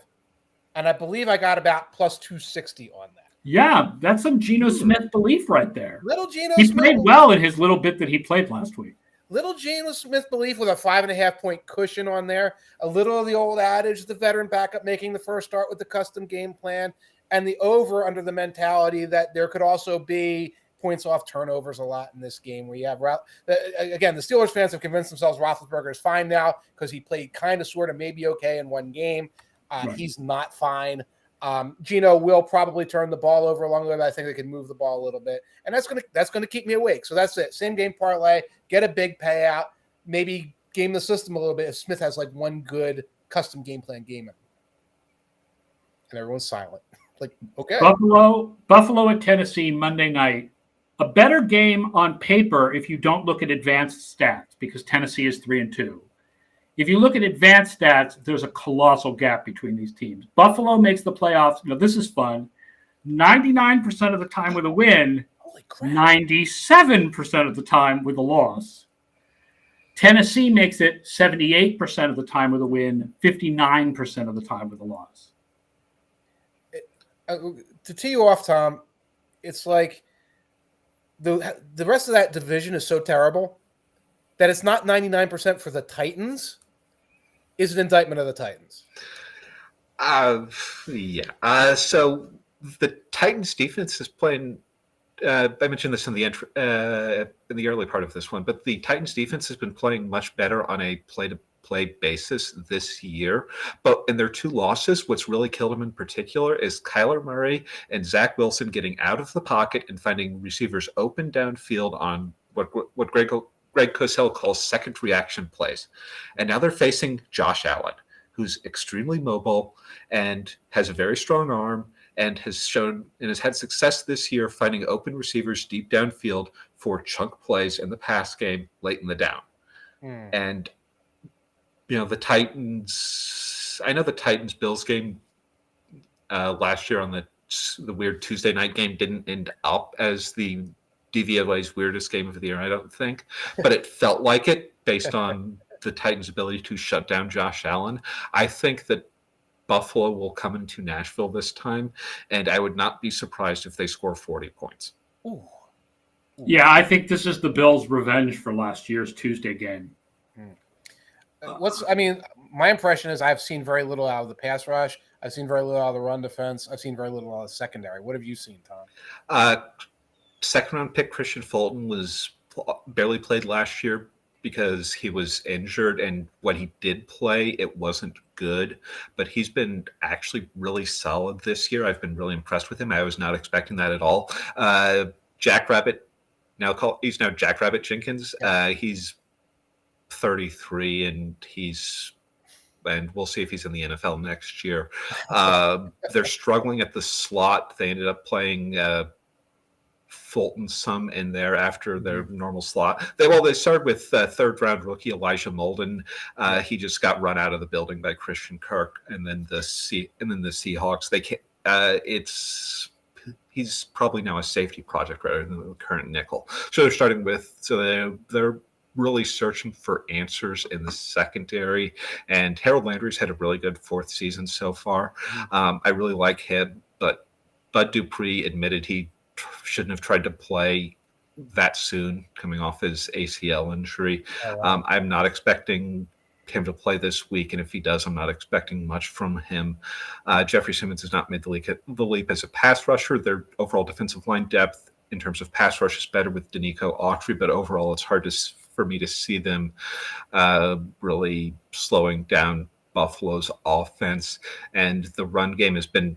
and I believe I got about +260 on that. Yeah, that's some Geno Smith belief right there. Little Geno He Smith played well in his little bit that he played last week. Little Geno Smith belief with a 5.5-point cushion on there. A little of the old adage, the veteran backup making the first start with the custom game plan, and the over under the mentality that there could also be points off turnovers a lot in this game. We have, again, the Steelers fans have convinced themselves Roethlisberger is fine now because he played kind of, sort of, maybe okay in one game. Right. He's not fine. Geno will probably turn the ball over along the way, but I think they can move the ball a little bit, and that's gonna keep me awake. So that's it. Same game parlay, get a big payout, maybe game the system a little bit if Smith has like one good custom game plan game in. And everyone's silent. Like, okay. Buffalo at Tennessee Monday night. A better game on paper if you don't look at advanced stats, because Tennessee is 3-2. If you look at advanced stats, there's a colossal gap between these teams. Buffalo makes the playoffs. This is fun. 99% of the time with a win, 97% of the time with a loss. Tennessee makes it 78% of the time with a win, 59% of the time with a loss. To tee you off, Tom, it's like the rest of that division is so terrible that it's not 99% for the Titans is an indictment of the Titans. Yeah. So the Titans defense is playing. I mentioned this in the early part of this one, but the Titans defense has been playing much better on a play-to-play basis this year. But in their 2 losses, what's really killed them in particular is Kyler Murray and Zach Wilson getting out of the pocket and finding receivers open downfield on what Greg Cosell calls second reaction plays. And now they're facing Josh Allen, who's extremely mobile and has a very strong arm and has shown and has had success this year finding open receivers deep downfield for chunk plays in the pass game late in the down. And, the Titans, I know the Titans-Bills game last year on the weird Tuesday night game didn't end up as the DVOA's weirdest game of the year, I don't think, but it felt like it based on the Titans' ability to shut down Josh Allen. I think that Buffalo will come into Nashville this time, and I would not be surprised if they score 40 points. Ooh. Yeah, I think this is the Bills' revenge for last year's Tuesday game. My impression is I've seen very little out of the pass rush. I've seen very little out of the run defense. I've seen very little out of the secondary. What have you seen, Tom? Second-round pick Christian Fulton barely played last year because he was injured, and when he did play, it wasn't good. But he's been actually really solid this year. I've been really impressed with him. I was not expecting that at all. Jackrabbit, he's now Jackrabbit Jenkins. He's 33, and we'll see if he's in the NFL next year. They're struggling at the slot. They ended up playing Fulton some in there after their normal slot. They started with third-round rookie Elijah Molden. He just got run out of the building by Christian Kirk, and then the Seahawks. They can't. He's probably now a safety project rather than the current nickel. So they're starting with. So they're really searching for answers in the secondary. And Harold Landry's had a really good fourth season so far. I really like him, but Bud Dupree admitted he shouldn't have tried to play that soon coming off his ACL injury. Oh, wow. I'm not expecting him to play this week, and if he does, I'm not expecting much from him. Jeffrey Simmons has not made the leap as a pass rusher. Their overall defensive line depth in terms of pass rush is better with Danico Autry, but overall it's hard for me to see them really slowing down Buffalo's offense. And the run game has been,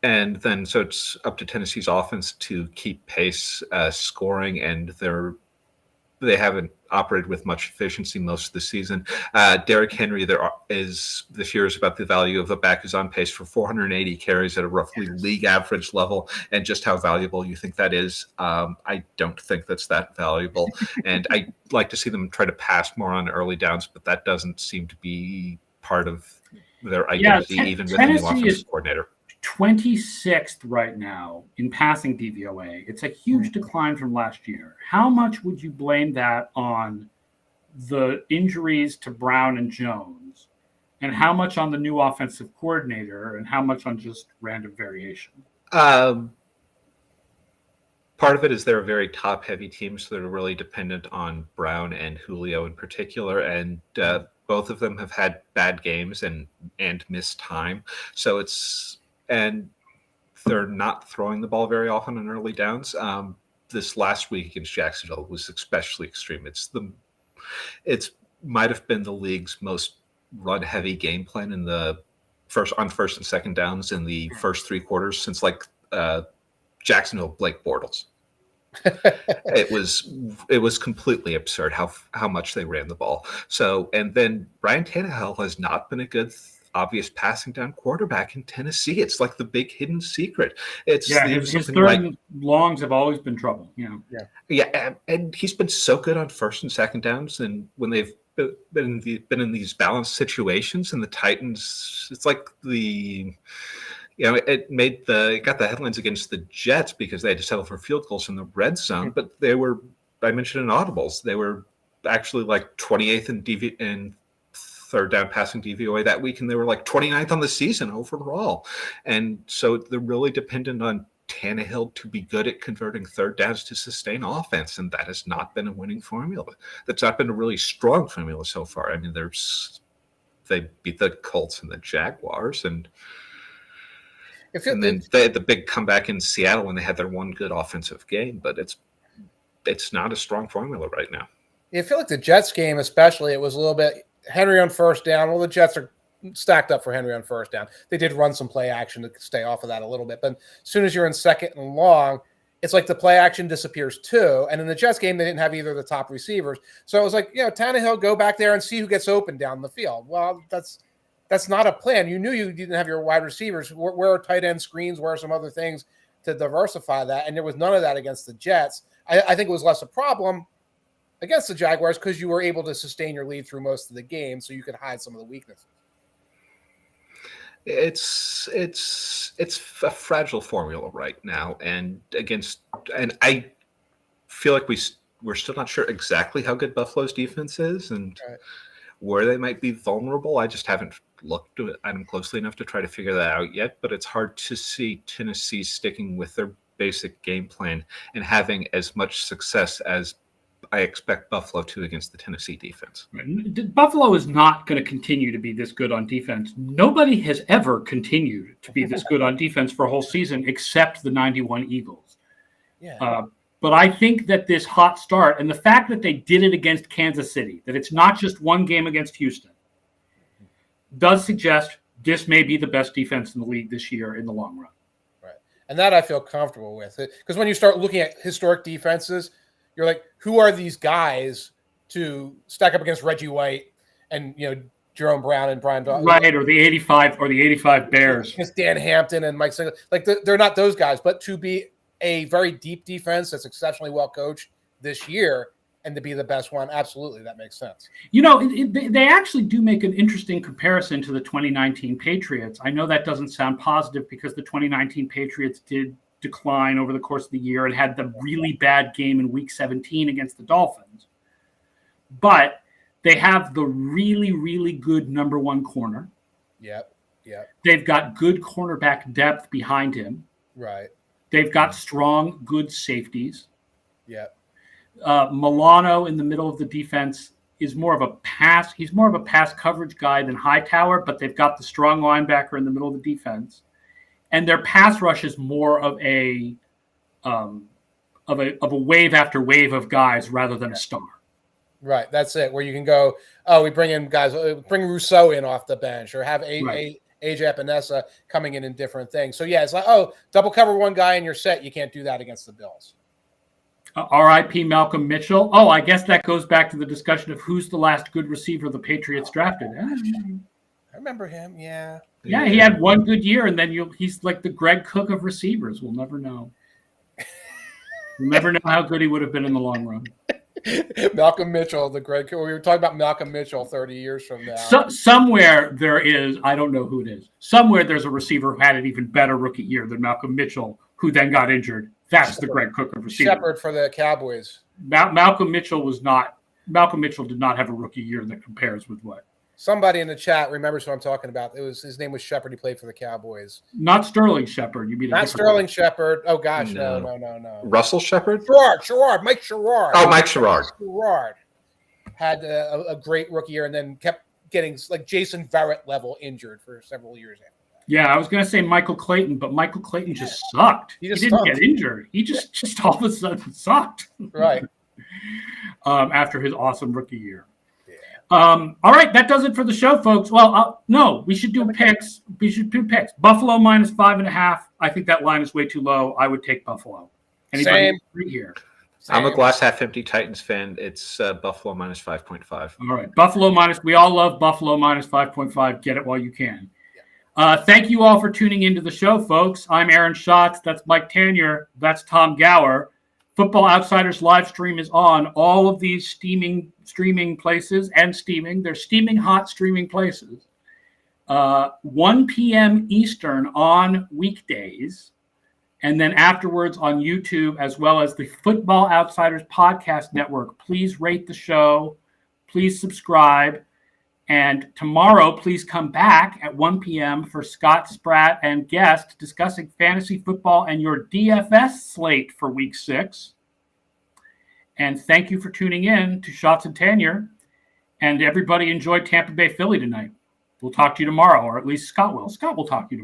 and then so it's up to Tennessee's offense to keep pace scoring, and they haven't operated with much efficiency most of the season. Derrick Henry, this year is about the value of a back who's on pace for 480 carries at a roughly league average level, and just how valuable you think that is. I don't think that's that valuable, and I like to see them try to pass more on early downs, but that doesn't seem to be part of their identity, even with the new offensive coordinator. 26th right now in passing DVOA. It's a huge decline from last year. How much would you blame that on the injuries to Brown and Jones? And how much on the new offensive coordinator, and how much on just random variation? Part of it is they're a very top-heavy team, so they're really dependent on Brown and Julio in particular, and both of them have had bad games and missed time. So and they're not throwing the ball very often on early downs. This last week against Jacksonville was especially extreme. It might have been the league's most run-heavy game plan in the first and second downs in the first three quarters since Jacksonville Blake Bortles. It was completely absurd how much they ran the ball. So, and then Ryan Tannehill has not been a good obvious passing down quarterback in Tennessee. It's like the big hidden secret. His third and longs have always been trouble. And he's been so good on first and second downs, and when they've been in these balanced situations, and the Titans, it's like it got the headlines against the Jets because they had to settle for field goals in the red zone, but I mentioned in audibles, they were actually like 28th in third down passing DVOA that week, and they were like 29th on the season overall. And so they're really dependent on Tannehill to be good at converting third downs to sustain offense, and that has not been a winning formula. That's not been a really strong formula so far. I mean, they beat the Colts and the Jaguars, and then they had the big comeback in Seattle when they had their one good offensive game, but it's not a strong formula right now. I feel like the Jets game especially, it was a little bit Henry on first down. Well, the Jets are stacked up for Henry on first down. They did run some play action to stay off of that a little bit. But as soon as you're in second and long, it's like the play action disappears too. And in the Jets game, they didn't have either of the top receivers. So it was like, Tannehill, go back there and see who gets open down the field. Well, that's not a plan. You knew you didn't have your wide receivers. Where are tight end screens? Where are some other things to diversify that? And there was none of that against the Jets. I think it was less a problem against the Jaguars because you were able to sustain your lead through most of the game, so you could hide some of the weaknesses. It's a fragile formula right now, and I feel like we're still not sure exactly how good Buffalo's defense is and where they might be vulnerable. I just haven't looked at them closely enough to try to figure that out yet, but it's hard to see Tennessee sticking with their basic game plan and having as much success as I expect Buffalo to against the Tennessee defense. Buffalo is not going to continue to be this good on defense. Nobody has ever continued to be this good on defense for a whole season except the 91 Eagles. Yeah. But I think that this hot start and the fact that they did it against Kansas City, that it's not just one game against Houston, does suggest this may be the best defense in the league this year in the long run. Right. And that I feel comfortable with. Because when you start looking at historic defenses, you're like, who are these guys to stack up against Reggie White and, Jerome Brown and Brian Dawson? Right, or the 85 Bears. Against Dan Hampton and Mike Singleton. Like, they're not those guys, but to be a very deep defense that's exceptionally well coached this year and to be the best one, absolutely, that makes sense. They actually do make an interesting comparison to the 2019 Patriots. I know that doesn't sound positive because the 2019 Patriots did decline over the course of the year and had the really bad game in week 17 against the Dolphins. But they have the really, really good number one corner. Yep. They've got good cornerback depth behind him. Right. They've got strong, good safeties. Yep. Milano in the middle of the defense is more of a pass. He's more of a pass coverage guy than Hightower, but they've got the strong linebacker in the middle of the defense. And their pass rush is more of a wave after wave of guys rather than a star. Right, that's it. Where you can go, we bring in guys, bring Rousseau in off the bench, or have AJ Epinesa coming in different things. So yeah, it's like, double cover one guy in your set. You can't do that against the Bills. R.I.P. Malcolm Mitchell. Oh, I guess that goes back to the discussion of who's the last good receiver the Patriots drafted. I remember him. Yeah. Yeah, he had one good year, and then he's like the Greg Cook of receivers. We'll never know. We'll never know how good he would have been in the long run. Malcolm Mitchell, the Greg Cook. We were talking about Malcolm Mitchell 30 years from now. Somewhere there is, I don't know who it is, somewhere there's a receiver who had an even better rookie year than Malcolm Mitchell, who then got injured. That's the Greg Cook of receivers. Shepard for the Cowboys. Malcolm Mitchell did not have a rookie year that compares with what? Somebody in the chat remembers who I'm talking about. His name was Shepard. He played for the Cowboys. Not Sterling Shepard. You mean not Sterling Shepard? Oh gosh, no. Russell Shepard? Sherrard, Mike Sherrard. Oh, Mike Sherrard. Sherrard had a great rookie year and then kept getting like Jason Verrett level injured for several years after that. Yeah, I was going to say Michael Clayton, but Michael Clayton just sucked. He didn't get injured. He just all of a sudden sucked. Right. After his awesome rookie year. All right, that does it for the show, folks. Well, no, we should do picks. We should do picks. Buffalo minus 5.5. I think that line is way too low. I would take Buffalo. Anybody agree here? I'm a glass half empty Titans fan. It's Buffalo minus 5.5. All right, Buffalo minus. We all love Buffalo minus 5.5. Get it while you can. Thank you all for tuning into the show, folks. I'm Aaron Schatz. That's Mike Tanier. That's Tom Gower. Football Outsiders live stream is on all of these streaming places and steaming. They're steaming hot streaming places. 1 p.m. Eastern on weekdays. And then afterwards on YouTube, as well as the Football Outsiders Podcast Network. Please rate the show. Please subscribe. And tomorrow, please come back at 1 p.m. for Scott Spratt and guest discussing fantasy football and your DFS slate for week 6. And thank you for tuning in to Schatz and Tanier. And everybody enjoyed Tampa Bay Philly tonight. We'll talk to you tomorrow, or at least Scott will. Scott will talk to you tomorrow.